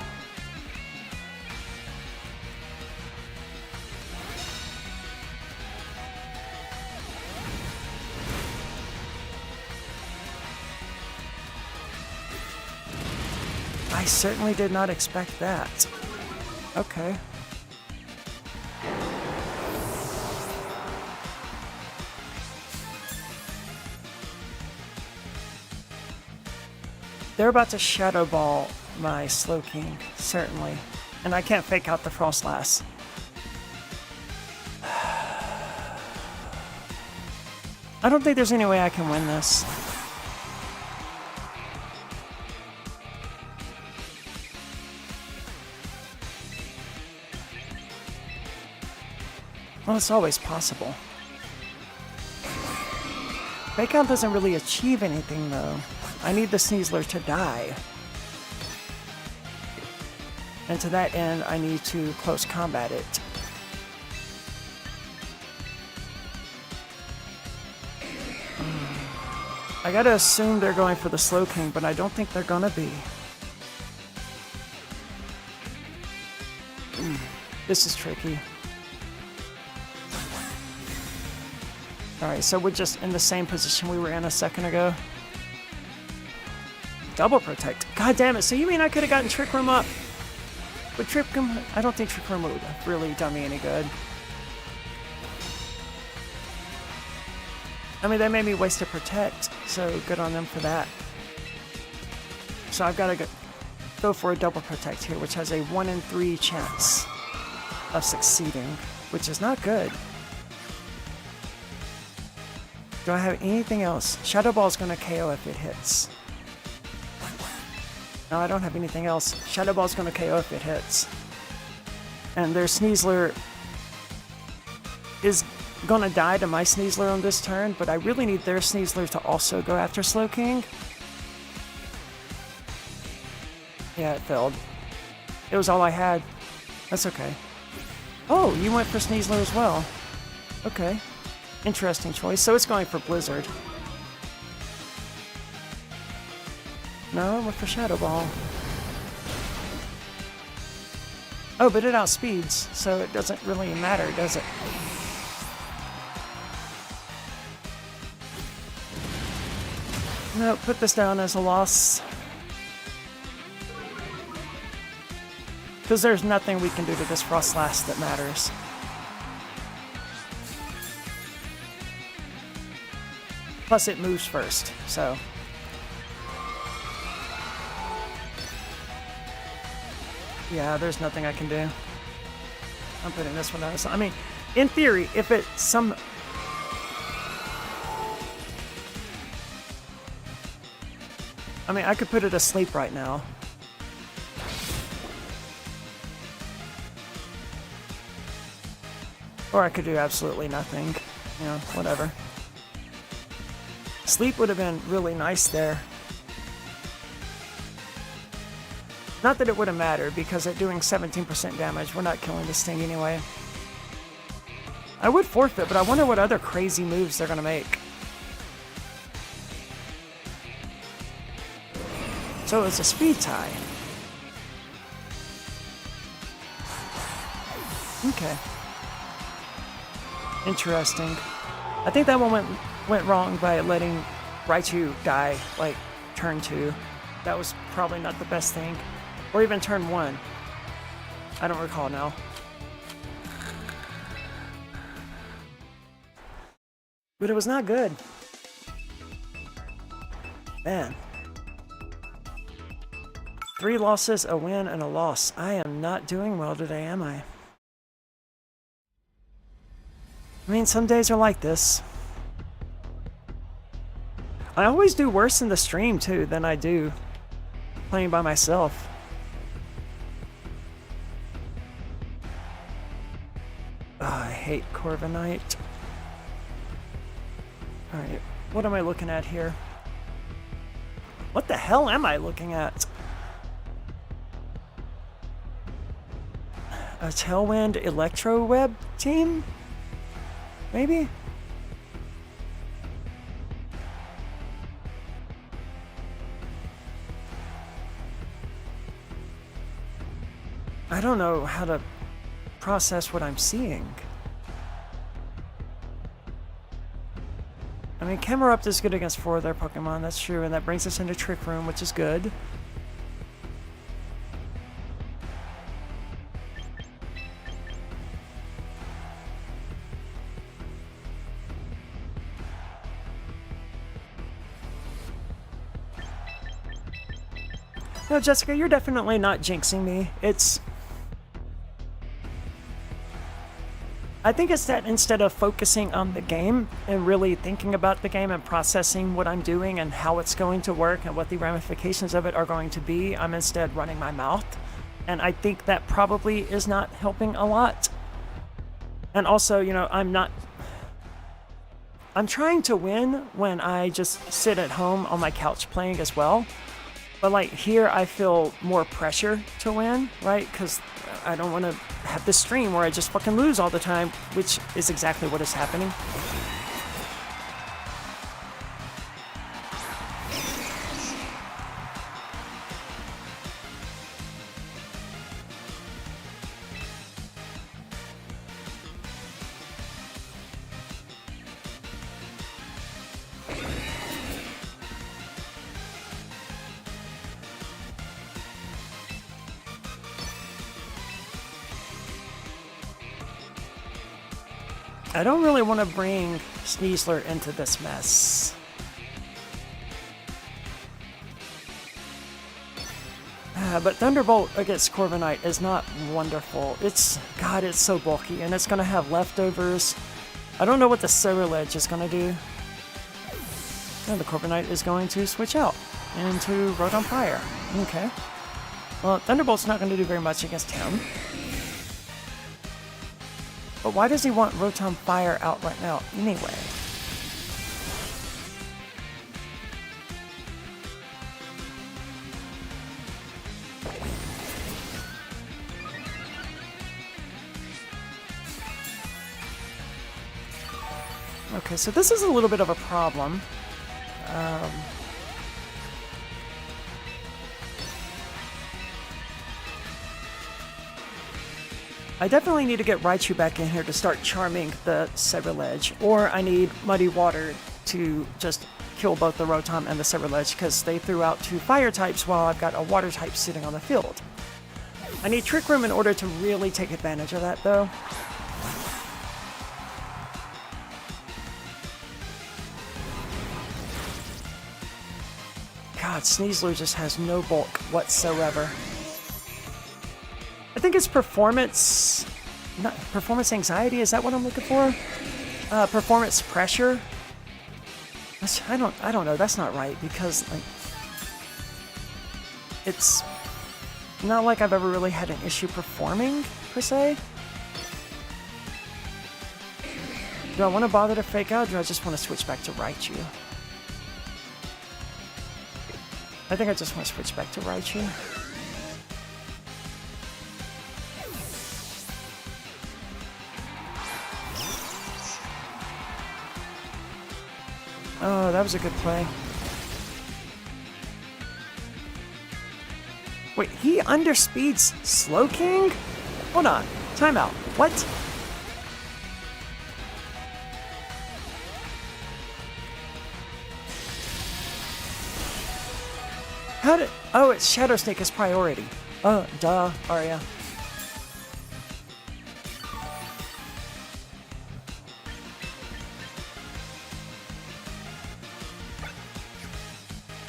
I certainly did not expect that. Okay. They're about to Shadow Ball my Slowking, certainly. And I can't fake out the Frostlass. I don't think there's any way I can win this. Well, it's always possible. Fake out doesn't really achieve anything, though. I need the Sneasler to die. And to that end, I need to close combat it. I gotta assume they're going for the Slowking, but I don't think they're gonna be. This is tricky. Alright, so we're just in the same position we were in a second ago. Double protect. God damn it, so you mean I could have gotten Trick Room up? But Trick Room, I don't think Trick Room would have really done me any good. I mean, they made me waste a protect, so good on them for that. So I've got to go for a double protect here, which has a 1 in 3 chance of succeeding, which is not good. Do I have anything else? Shadow Ball is going to KO if it hits. No, I don't have anything else. Shadow Ball is going to KO if it hits. And their Sneasler is going to die to my Sneasler on this turn, but I really need their Sneasler to also go after Slowking. Yeah, it failed. It was all I had. That's okay. Oh, you went for Sneasler as well. Okay. Interesting choice. So it's going for Blizzard. No, I went for Shadow Ball. Oh, but it outspeeds, so it doesn't really matter, does it? No, put this down as a loss. Because there's nothing we can do to this Frostlass that matters. Plus it moves first, so... Yeah, there's nothing I can do. I'm putting this one out. I mean, in theory, if it some... I mean, I could put it asleep right now. Or I could do absolutely nothing. You know, whatever. Sleep would have been really nice there. Not that it would have mattered, because at doing 17% damage, we're not killing this thing anyway. I would forfeit, but I wonder what other crazy moves they're going to make. So it's a speed tie. Okay. Interesting. I think that one went wrong by letting Raichu die, like, turn 2. That was probably not the best thing. Or even turn 1. I don't recall now. But it was not good. Man. 3 losses, a win, and a loss. I am not doing well today, am I? I mean, some days are like this. I always do worse in the stream, too, than I do playing by myself. Oh, I hate Corviknight. Alright, what am I looking at here? What the hell am I looking at? A Tailwind Electro Web team? Maybe? I don't know how to process what I'm seeing. I mean, Camerupt is good against 4 of their Pokemon, that's true, and that brings us into Trick Room, which is good. No, Jessica, you're definitely not jinxing me. I think it's that instead of focusing on the game and really thinking about the game and processing what I'm doing and how it's going to work and what the ramifications of it are going to be, I'm instead running my mouth. And I think that probably is not helping a lot. And also, you know, I'm trying to win when I just sit at home on my couch playing as well. But like here, I feel more pressure to win, right? Because I don't want to have this stream where I just fucking lose all the time, which is exactly what is happening. I don't really want to bring Sneasler into this mess. But Thunderbolt against Corviknight is not wonderful. God, it's so bulky, and it's going to have leftovers. I don't know what the Cerulege is going to do. And the Corviknight is going to switch out into Rotom Fire. Okay. Well, Thunderbolt's not going to do very much against him. But why does he want Rotom Fire out right now anyway? Okay, so this is a little bit of a problem. I definitely need to get Raichu back in here to start charming the Cerulege, or I need Muddy Water to just kill both the Rotom and the Cerulege, because they threw out 2 fire types while I've got a water type sitting on the field. I need Trick Room in order to really take advantage of that, though. God, Sneasler just has no bulk whatsoever. I think it's performance anxiety, is that what I'm looking for? Performance pressure? I don't know, that's not right, because like it's not like I've ever really had an issue performing, per se. Do I want to bother to fake out, or do I just want to switch back to Raichu? I think I just want to switch back to Raichu. Oh, that was a good play. Wait, he underspeeds Slowking? Hold on. Timeout. What? How did... Oh, it's Shadow Snake as priority. Oh, duh, Arya.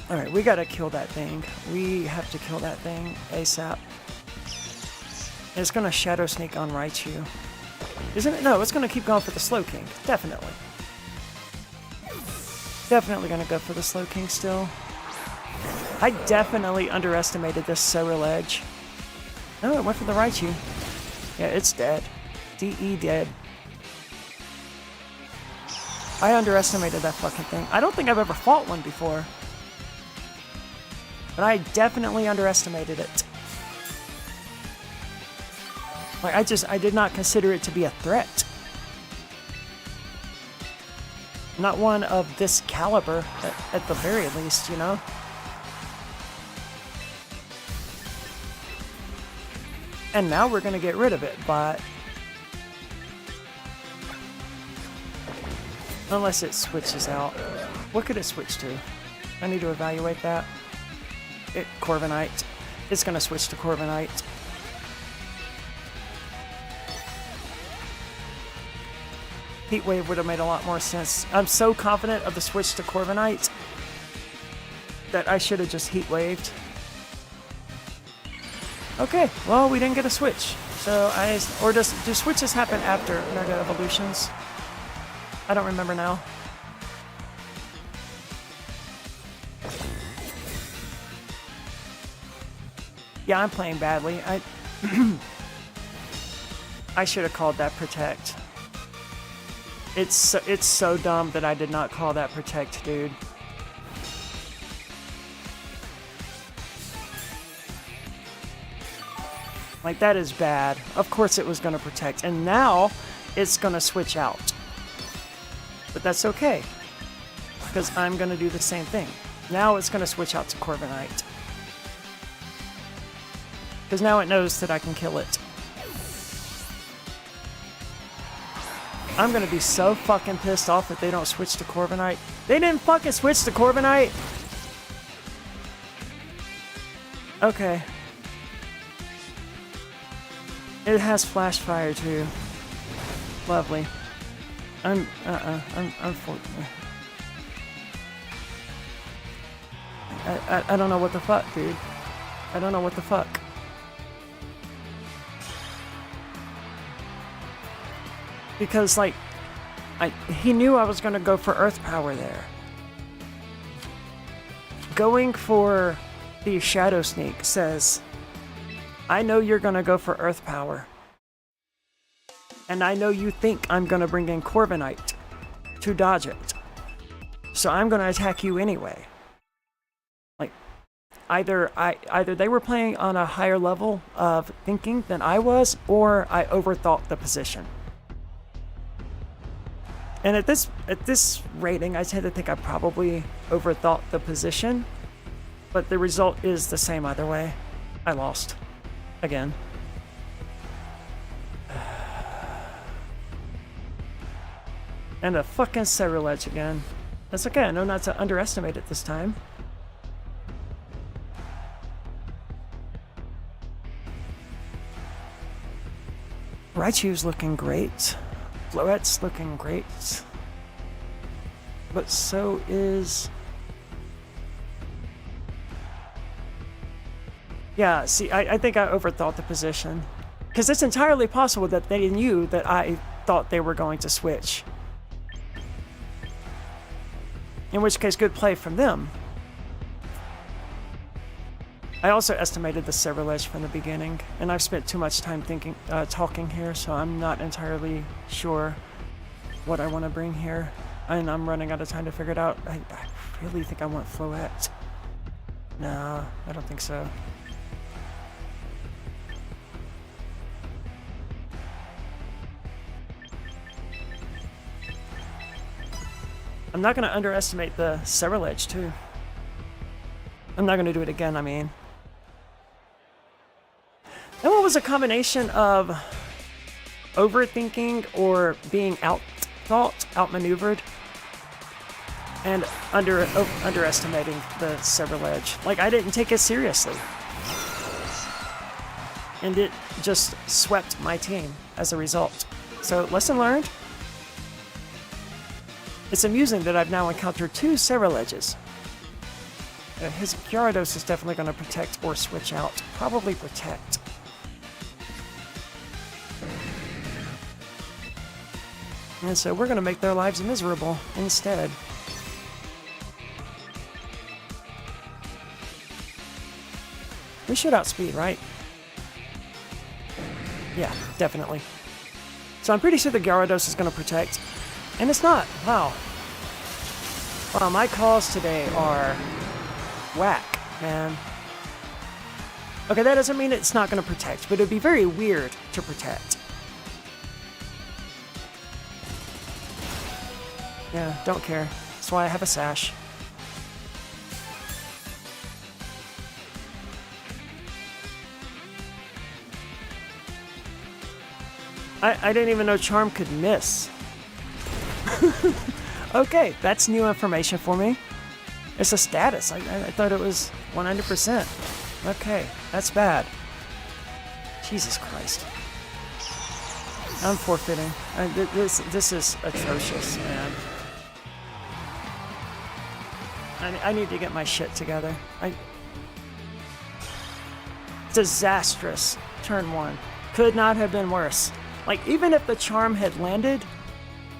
Alright, we gotta kill that thing. We have to kill that thing ASAP. It's gonna Shadow Snake on Raichu. Isn't it? No, it's gonna keep going for the Slowking. Definitely. Definitely gonna go for the Slowking still. I definitely underestimated this Cerulege. No, it went for the Raichu. Yeah, it's dead. DE dead. I underestimated that fucking thing. I don't think I've ever fought one before. But I definitely underestimated it. Like, I did not consider it to be a threat. Not one of this caliber, at the very least, you know? And now we're gonna get rid of it, but... Unless it switches out. What could it switch to? I need to evaluate that. Corviknight. It's gonna switch to Corviknight. Heat Wave would have made a lot more sense. I'm so confident of the switch to Corviknight that I should have just Heat Waved. Okay, well, we didn't get a switch. So do switches happen after Mega Evolutions? I don't remember now. Yeah, I'm playing badly. I should have called that Protect. It's so dumb that I did not call that Protect, dude. Like, that is bad. Of course it was going to Protect. And now it's going to switch out. But that's okay. Because I'm going to do the same thing. Now it's going to switch out to Corviknight. Because now it knows that I can kill it. I'm gonna be so fucking pissed off that they don't switch to Corviknight. They didn't fucking switch to Corviknight! Okay. It has Flash Fire too. Lovely. I'm for... I don't know what the fuck, dude. I don't know what the fuck. Because, like, he knew I was gonna go for Earth Power there. Going for the Shadow Sneak says, I know you're gonna go for Earth Power. And I know you think I'm gonna bring in Corviknight to dodge it. So I'm gonna attack you anyway. Like, either they were playing on a higher level of thinking than I was, or I overthought the position. And at this rating, I tend to think I probably overthought the position, but the result is the same either way. I lost. Again. And a fucking Cerulege again. That's okay, I know not to underestimate it this time. Raichu's looking great. Floette's looking great. But so is... Yeah, see, I think I overthought the position. Because it's entirely possible that they knew that I thought they were going to switch. In which case, good play from them. I also estimated the Cerulege from the beginning, and I've spent too much time talking here, so I'm not entirely sure what I want to bring here. And I'm running out of time to figure it out. I really think I want Floette. No, I don't think so. I'm not going to underestimate the Cerulege, too. I'm not going to do it again, I mean. That one was a combination of overthinking or being outthought, outmaneuvered, and underestimating the Cerulege. Like, I didn't take it seriously. And it just swept my team as a result. So, lesson learned. It's amusing that I've now encountered two Ceruleges. His Gyarados is definitely going to protect or switch out. Probably protect. And so we're going to make their lives miserable instead. We should outspeed, right? Yeah, definitely. So I'm pretty sure the Gyarados is going to protect. And it's not. Wow. Wow, my calls today are whack, man. Okay, that doesn't mean it's not going to protect, but it'd be very weird to protect. Yeah, don't care. That's why I have a sash. I didn't even know Charm could miss. Okay, that's new information for me. It's a status. I thought it was 100%. Okay, that's bad. Jesus Christ. I'm forfeiting. This is atrocious, man. I need to get my shit together. Disastrous. Turn 1. Could not have been worse. Like, even if the charm had landed,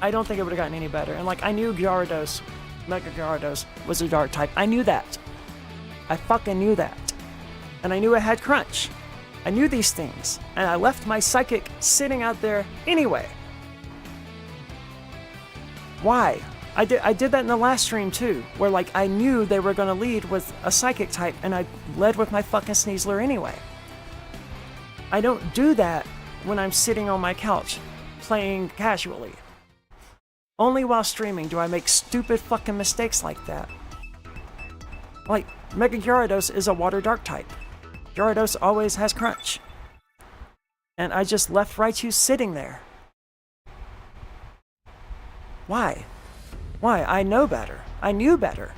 I don't think it would have gotten any better. And, like, I knew Gyarados, Mega Gyarados, was a dark type. I knew that. I fucking knew that. And I knew it had Crunch. I knew these things. And I left my Psychic sitting out there anyway. Why? I did that in the last stream, too. Where, like, I knew they were going to lead with a Psychic type, and I led with my fucking Sneasler anyway. I don't do that when I'm sitting on my couch, playing casually. Only while streaming do I make stupid fucking mistakes like that. Like, Mega Gyarados is a Water Dark type. Gyarados always has Crunch. And I just left Raichu sitting there. Why? Why? I know better. I knew better.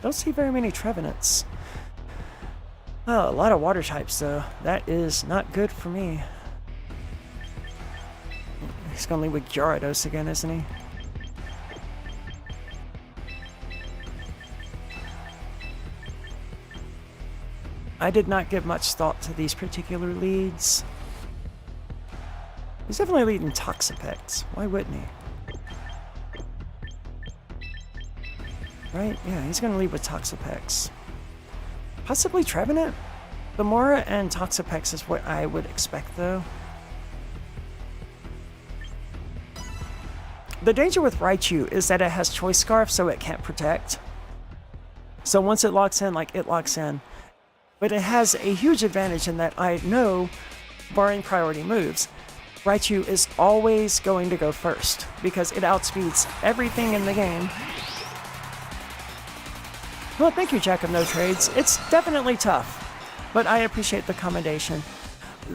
Don't see very many Trevenants. Oh, a lot of water types, though. That is not good for me. He's gonna leave with Gyarados again, isn't he? I did not give much thought to these particular leads. He's definitely leading Toxapex. Why wouldn't he? Right? Yeah, he's gonna lead with Toxapex. Possibly Trevenant? Bamora and Toxapex is what I would expect, though. The danger with Raichu is that it has Choice Scarf, so it can't protect. So once it locks in, like, it locks in. But it has a huge advantage in that I know, barring priority moves, Raichu is always going to go first, because it outspeeds everything in the game. Well, thank you, Jack of No Trades. It's definitely tough, but I appreciate the commendation.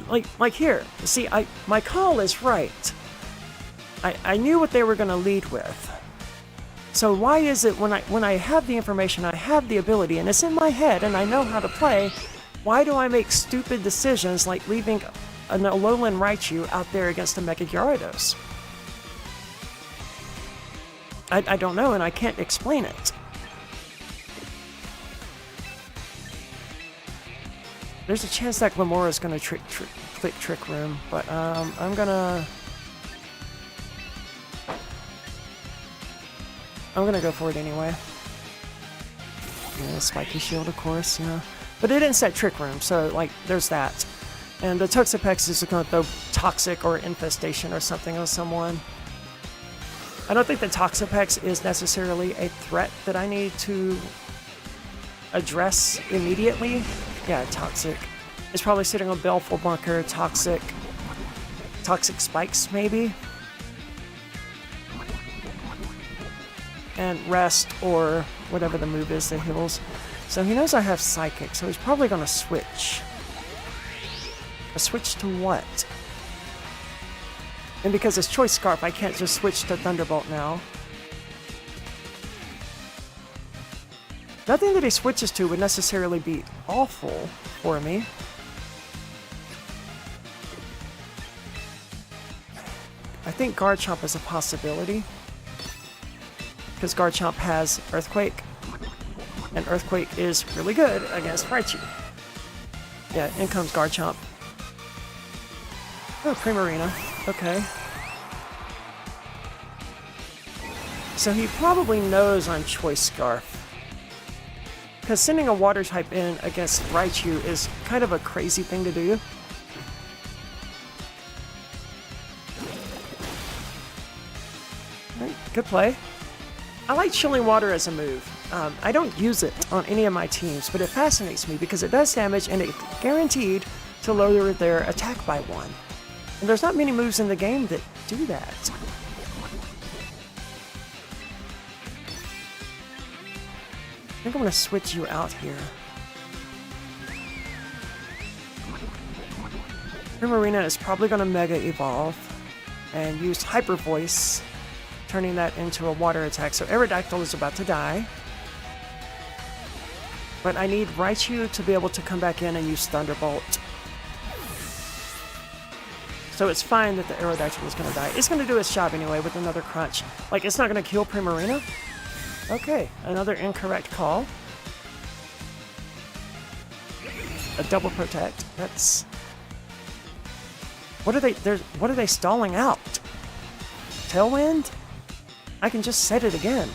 Like here, see, my call is right. I knew what they were going to lead with. So why is it when I have the information, I have the ability, and it's in my head, and I know how to play, why do I make stupid decisions like leaving an Alolan Raichu out there against a Mega Gyarados? I don't know, and I can't explain it. There's a chance that Glamoura's gonna click Trick Room, but I'm gonna go for it anyway. Yeah, Spiky Shield, of course, you know. But it didn't set Trick Room, so, like, there's that. And the Toxapex is gonna throw Toxic or Infestation or something on someone. I don't think the Toxapex is necessarily a threat that I need to address immediately. Yeah, Toxic. It's probably sitting on Baleful Bunker, Toxic Spikes, maybe? And Rest, or whatever the move is that heals. So he knows I have Psychic, so he's probably gonna switch. A switch to what? And because it's Choice Scarf, I can't just switch to Thunderbolt now. Nothing that he switches to would necessarily be awful for me. I think Garchomp is a possibility. Because Garchomp has Earthquake. And Earthquake is really good against Raichu. Yeah, in comes Garchomp. Oh, Primarina. Okay. So he probably knows I'm Choice Scarf. Because sending a water type in against Raichu is kind of a crazy thing to do. Right, good play. I like Chilling Water as a move. I don't use it on any of my teams, but it fascinates me because it does damage and it's guaranteed to lower their attack by 1. And there's not many moves in the game that do that. I think I'm going to switch you out here. Primarina is probably going to Mega Evolve and use Hyper Voice, turning that into a water attack. So Aerodactyl is about to die. But I need Raichu to be able to come back in and use Thunderbolt. So it's fine that the Aerodactyl is going to die. It's going to do its job anyway with another crunch. Like, it's not going to kill Primarina. Okay, another incorrect call. A double protect. That's... What are they stalling out? Tailwind? I can just set it again.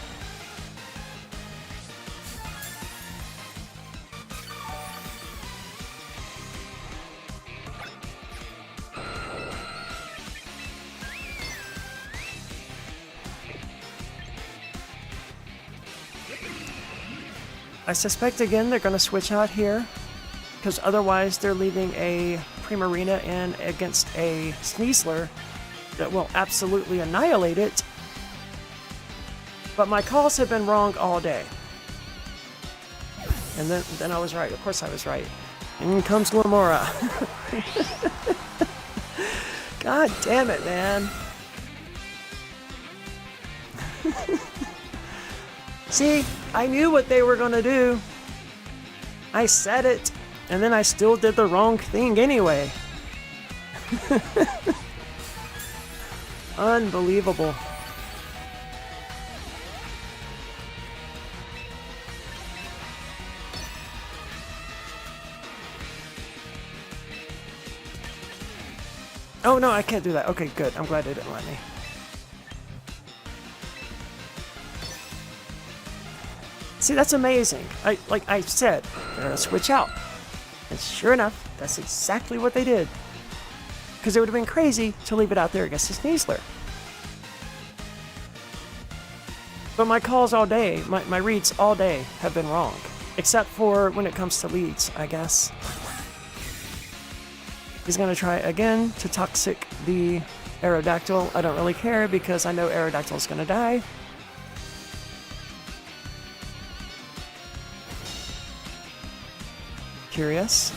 I suspect again they're going to switch out here, because otherwise they're leaving a Primarina in against a Sneasler that will absolutely annihilate it. But my calls have been wrong all day. And then I was right. Of course I was right. In comes Lamora. God damn it, man. See, I knew what they were gonna do. I said it, and then I still did the wrong thing anyway. Unbelievable. Oh no, I can't do that. Okay, good. I'm glad they didn't let me. See, that's amazing. Like I said, they're gonna switch out. And sure enough, that's exactly what they did. Because it would have been crazy to leave it out there against the Sneasler. But my calls all day, my reads all day have been wrong. Except for when it comes to leads, I guess. He's gonna try again to Toxic the Aerodactyl. I don't really care because I know Aerodactyl is gonna die. Curious.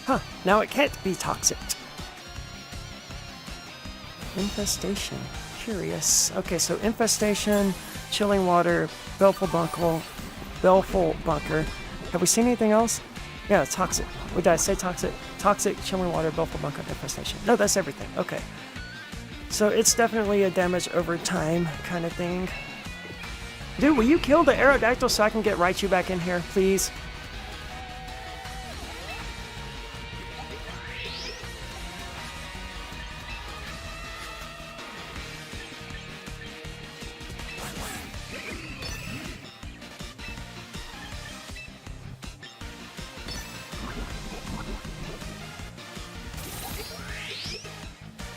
Huh, now it can't be toxic. Infestation. Curious. Okay, so Infestation, Chilling Water, Belful Bunker. Have we seen anything else? Yeah, Toxic. What did I say? Toxic. Toxic, Chilling Water, Belful Bunker, Infestation. No, that's everything. Okay. So it's definitely a damage over time kind of thing. Dude, will you kill the Aerodactyl so I can get Raichu back in here, please?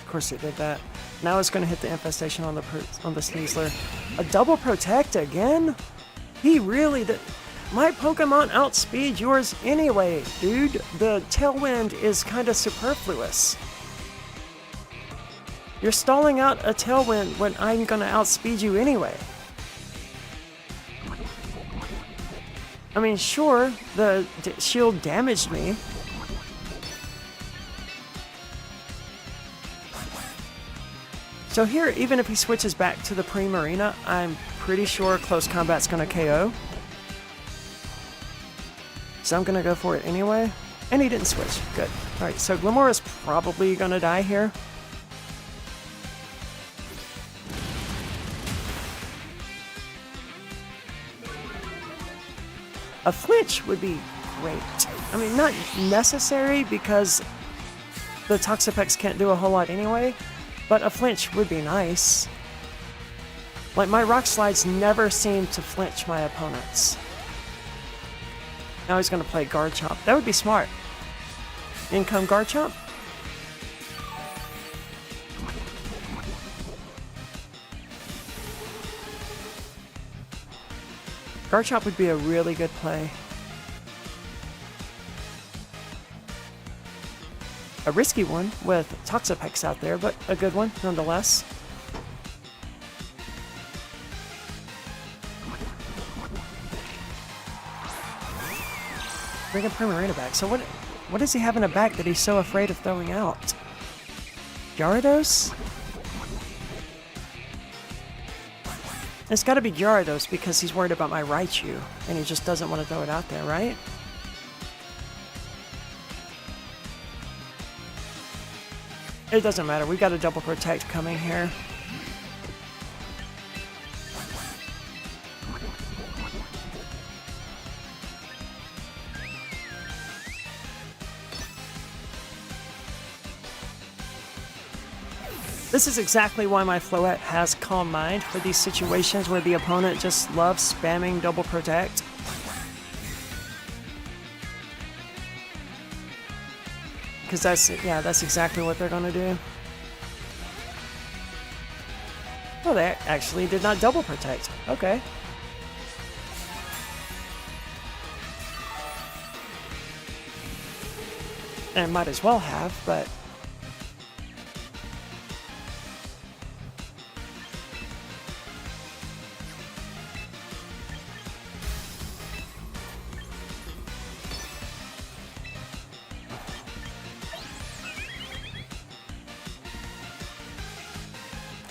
Of course it did that. Now it's going to hit the Infestation on the Sneasler. A double protect again? He really did. My Pokemon outspeed yours anyway, dude. The Tailwind is kind of superfluous. You're stalling out a Tailwind when I'm going to outspeed you anyway. I mean, sure, the shield damaged me. So here, even if he switches back to the Primarina, I'm pretty sure Close Combat's gonna KO. So I'm gonna go for it anyway. And he didn't switch. Good. Alright, so Glimmera's probably gonna die here. A flinch would be great. I mean, not necessary because the Toxapex can't do a whole lot anyway. But a flinch would be nice. Like, my Rock Slides never seem to flinch my opponents. Now he's going to play Garchomp. That would be smart. Income Garchomp. Garchomp would be a really good play. A risky one with Toxapex out there, but a good one nonetheless. Bring a Primarina back. So what does he have in the back that he's so afraid of throwing out? Gyarados? It's gotta be Gyarados because he's worried about my Raichu, and he just doesn't want to throw it out there, right? It doesn't matter, we got a double protect coming here. This is exactly why my Floette has Calm Mind for these situations where the opponent just loves spamming double protect. Because that's exactly what they're gonna do. Oh, they actually did not double protect. Okay. And might as well have, but...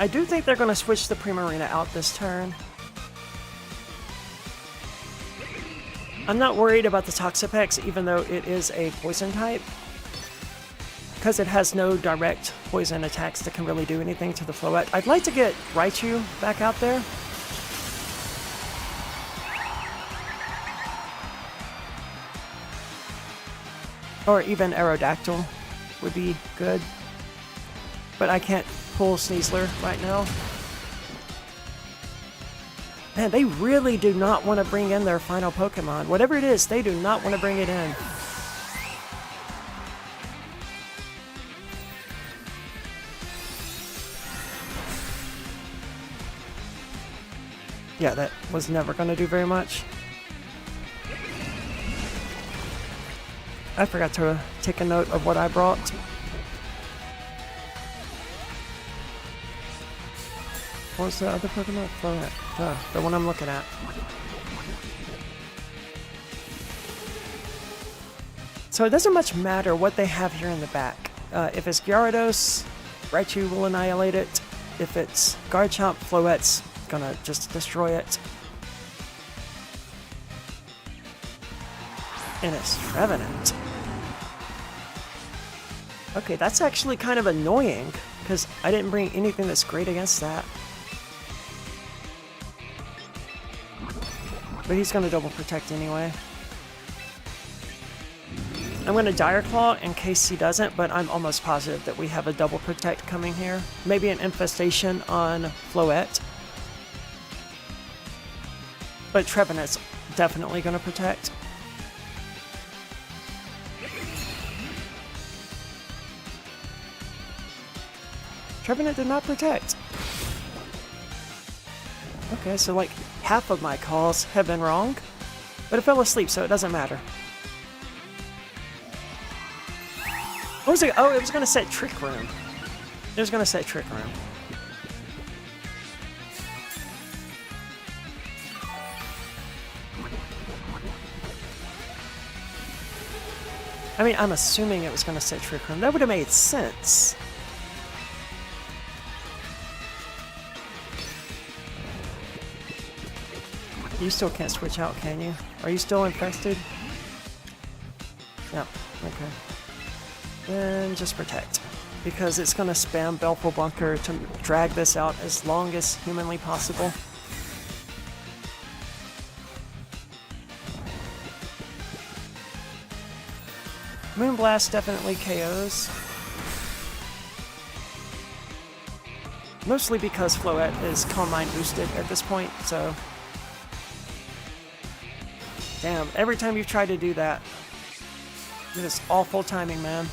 I do think they're going to switch the Primarina out this turn. I'm not worried about the Toxapex, even though it is a poison type, because it has no direct poison attacks that can really do anything to the Floette. I'd like to get Raichu back out there. Or even Aerodactyl would be good. But I can't pull Sneasler right now. Man, they really do not want to bring in their final Pokemon. Whatever it is, they do not want to bring it in. Yeah, that was never going to do very much. I forgot to take a note of what I brought. What was the other Pokemon? Floette. The one I'm looking at. So it doesn't much matter what they have here in the back. If it's Gyarados, Raichu will annihilate it. If it's Garchomp, Floette's gonna just destroy it. And it's Trevenant. Okay, that's actually kind of annoying, because I didn't bring anything that's great against that. But he's gonna double protect anyway. I'm gonna Dire Claw in case he doesn't, but I'm almost positive that we have a double protect coming here. Maybe an Infestation on Floette. But Trevenant's definitely gonna protect. Trevenant did not protect. Okay, so like half of my calls have been wrong, but it fell asleep, so it doesn't matter. What was it? Oh, it was going to set Trick Room. It was going to set Trick Room. I mean, I'm assuming it was going to set Trick Room. That would have made sense. You still can't switch out, can you? Are you still infested? No. Okay. Then just protect. Because it's going to spam Belful Bunker to drag this out as long as humanly possible. Moonblast definitely KOs. Mostly because Floette is Calm Mind boosted at this point, so... Damn, every time you've tried to do that, it is awful timing, man.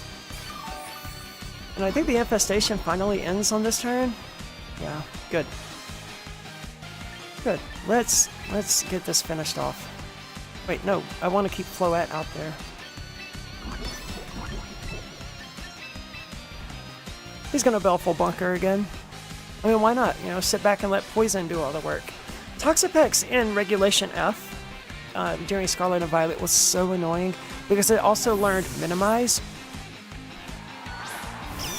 And I think the infestation finally ends on this turn. Yeah, good. Good. Let's get this finished off. Wait, no, I want to keep Floette out there. He's gonna Belful Bunker again. I mean, why not? You know, sit back and let Poison do all the work. Toxapex in Regulation F during Scarlet and Violet was so annoying because it also learned Minimize.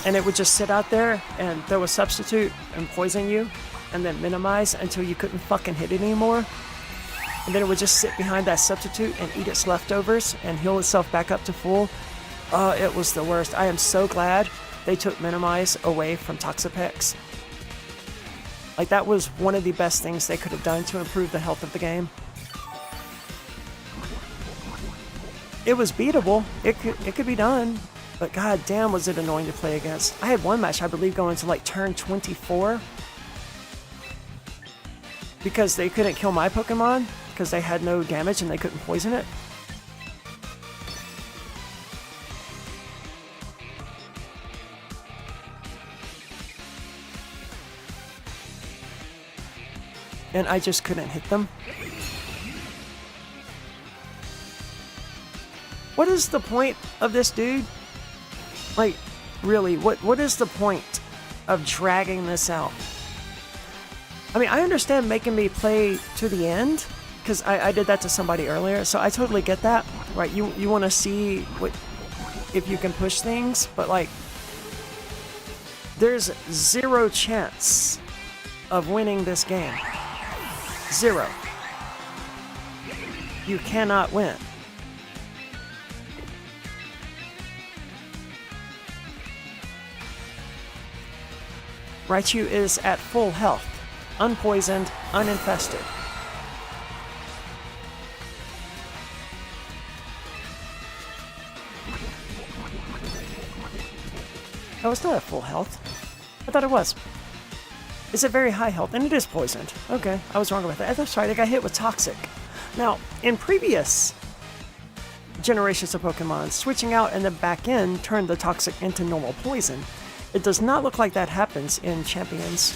And it would just sit out there and throw a substitute and poison you and then minimize until you couldn't fucking hit it anymore. And then it would just sit behind that substitute and eat its leftovers and heal itself back up to full. It was the worst. I am so glad they took Minimize away from Toxapex. Like, that was one of the best things they could have done to improve the health of the game. It was beatable. It could be done. But god damn was it annoying to play against. I had one match, I believe, going to like turn 24. Because they couldn't kill my Pokemon. Because they had no damage and they couldn't poison it. And I just couldn't hit them. What is the point of this, dude? Like, really, what is the point of dragging this out? I mean, I understand making me play to the end, because I did that to somebody earlier, so I totally get that, right? You want to see if you can push things, but like, There's zero chance of winning this game. Zero. You cannot win. Raichu is at full health, unpoisoned, uninfested. Oh, it's not at full health. I thought it was. Is it very high health? And it is poisoned. Okay, I was wrong about that. That's right, I got hit with Toxic. Now, in previous generations of Pokemon, switching out and then back in turned the Toxic into normal poison. It does not look like that happens in Champions.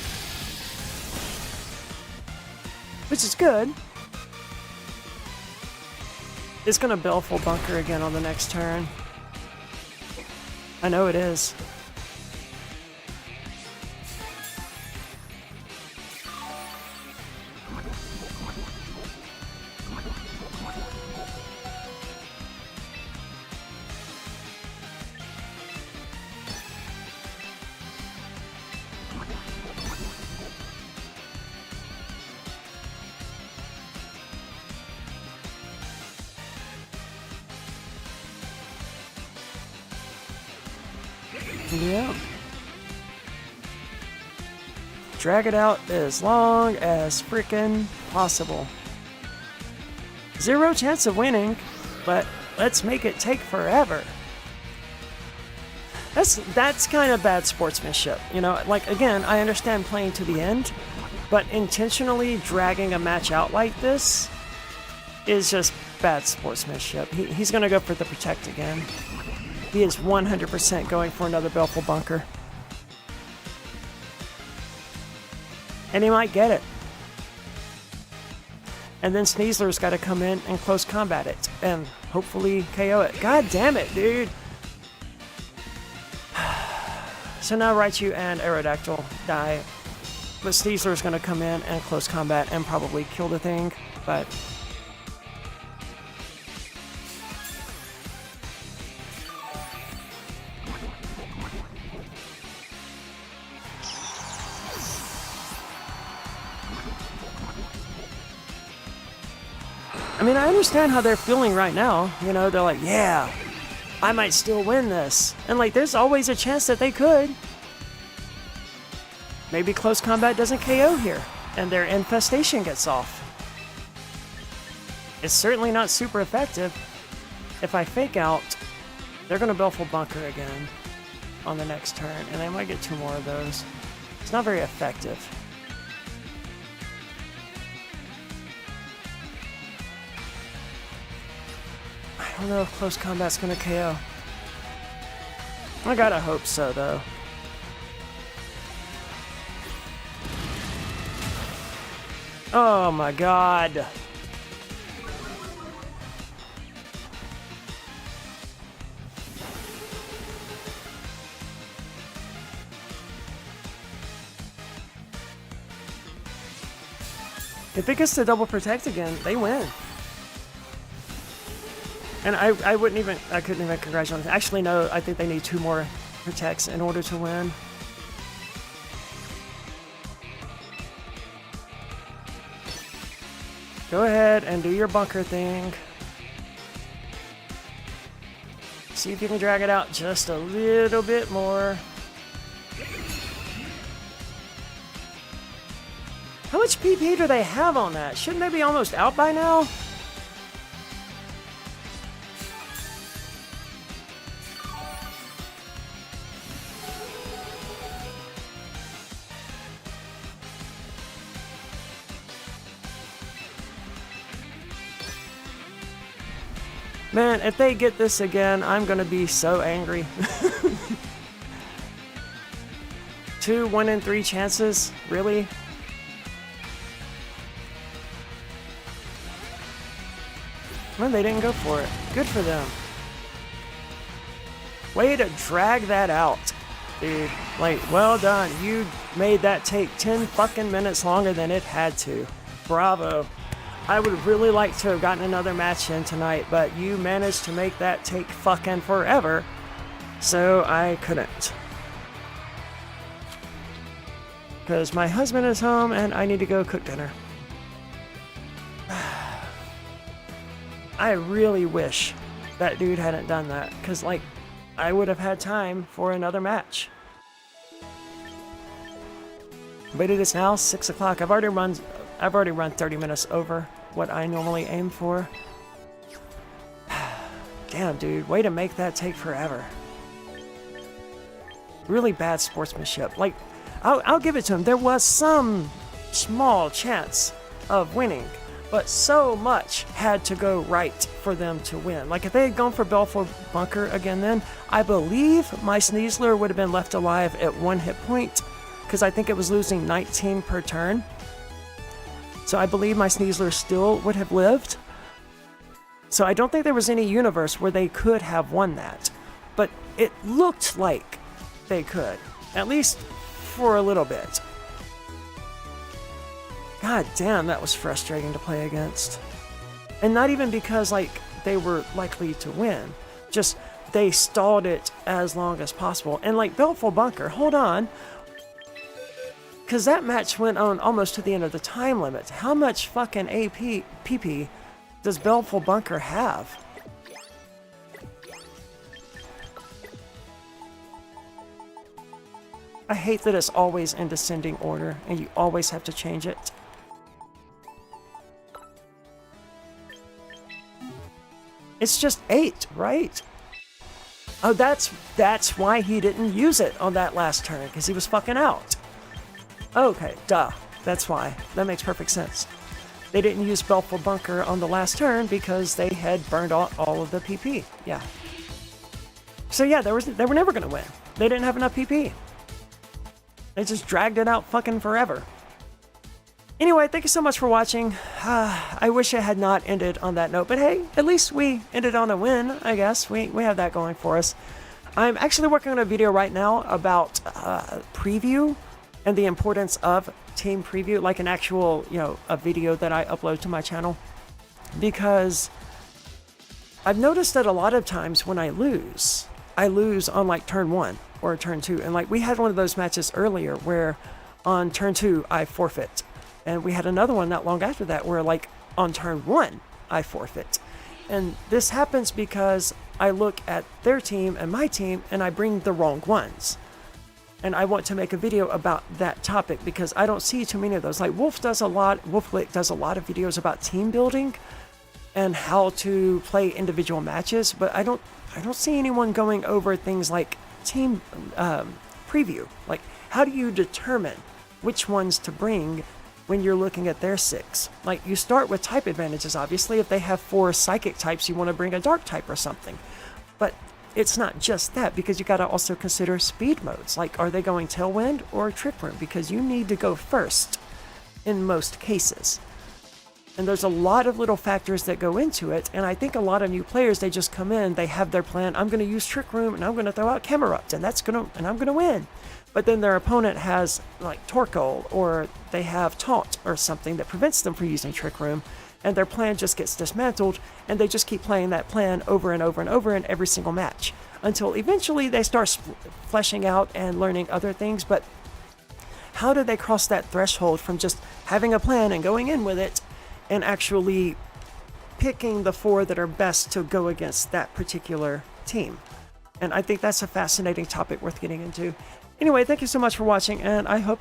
Which is good. It's gonna Baleful Bunker again on the next turn. I know it is. Yeah. Drag it out as long as frickin' possible. Zero chance of winning, but let's make it take forever. That's kind of bad sportsmanship. You know, like, again, I understand playing to the end, but intentionally dragging a match out like this is just bad sportsmanship. He's gonna go for the Protect again. He is 100% going for another Baleful Bunker. And he might get it. And then Sneasler's got to come in and close combat it. And hopefully KO it. God damn it, dude! So now Raichu and Aerodactyl die. But Sneasler's going to come in and close combat and probably kill the thing. But... I mean, I understand how they're feeling right now. You know, they're like, yeah, I might still win this. And, like, there's always a chance that they could. Maybe close combat doesn't KO here, and their infestation gets off. It's certainly not super effective. If I fake out, they're going to Baleful Bunker again on the next turn, and I might get 2 more of those. It's not very effective. I don't know if close combat's gonna KO. I gotta hope so, though. Oh my god. If it gets to double protect again, they win. And I couldn't even congratulate them. Actually, no, I think they need 2 more protects in order to win. Go ahead and do your bunker thing. See if you can drag it out just a little bit more. How much PP do they have on that? Shouldn't they be almost out by now? Man, if they get this again, I'm gonna be so angry. 2 1 in 3 chances? Really? Well, they didn't go for it. Good for them. Way to drag that out, dude. Like, well done. You made that take 10 fucking minutes longer than it had to. Bravo. I would really like to have gotten another match in tonight, but you managed to make that take fucking forever, so I couldn't. because my husband is home and I need to go cook dinner. I really wish that dude hadn't done that, because, like, I would have had time for another match. But it is now 6 o'clock. I've already run 30 minutes over what I normally aim for. Damn, dude, way to make that take forever. Really bad sportsmanship. Like, I'll give it to him. There was some small chance of winning, but so much had to go right for them to win. Like, if they had gone for Belfort Bunker again then, I believe my Sneasler would have been left alive at 1 hit point, because I think it was losing 19 per turn. So I believe my Sneasler still would have lived. So I don't think there was any universe where they could have won that. But it looked like they could, at least for a little bit. God damn, that was frustrating to play against. And not even because, like, they were likely to win. Just, they stalled it as long as possible. And, like, Belfort Bunker, hold on. Because that match went on almost to the end of the time limit. How much fucking PP does Belfort Bunker have? I hate that it's always in descending order and you always have to change it. It's just 8, right? Oh, that's why he didn't use it on that last turn, because he was fucking out. Okay, duh. That's why. That makes perfect sense. They didn't use Belfort Bunker on the last turn because they had burned out all of the PP. Yeah. So yeah, they were never going to win. They didn't have enough PP. They just dragged it out fucking forever. Anyway, thank you so much for watching. I wish it had not ended on that note, but hey, at least we ended on a win, I guess. We have that going for us. I'm actually working on a video right now about preview and the importance of team preview, like an actual, a video that I upload to my channel. Because I've noticed that a lot of times when I lose on like turn 1 or turn 2. And like we had one of those matches earlier where on turn 2 I forfeit. And we had another one not long after that where like on turn 1 I forfeit. And this happens because I look at their team and my team and I bring the wrong ones. And I want to make a video about that topic because I don't see too many of those. Like Wolflick does a lot of videos about team building and how to play individual matches, but I don't see anyone going over things like team preview. Like, how do you determine which ones to bring when you're looking at their 6? Like, you start with type advantages, obviously. If they have 4 psychic types, you want to bring a dark type or something. But it's not just that, because you got to also consider speed modes. Like, are they going Tailwind or Trick Room? Because you need to go first in most cases. And there's a lot of little factors that go into it, and I think a lot of new players, they just come in, they have their plan, I'm going to use Trick Room, and I'm going to throw out Camerupt, and I'm going to win. But then their opponent has, like, Torkoal, or they have Taunt or something that prevents them from using Trick Room, and their plan just gets dismantled, and they just keep playing that plan over and over and over in every single match, until eventually they start fleshing out and learning other things. But how do they cross that threshold from just having a plan and going in with it, and actually picking the 4 that are best to go against that particular team? And I think that's a fascinating topic worth getting into. Anyway, thank you so much for watching, and I hope you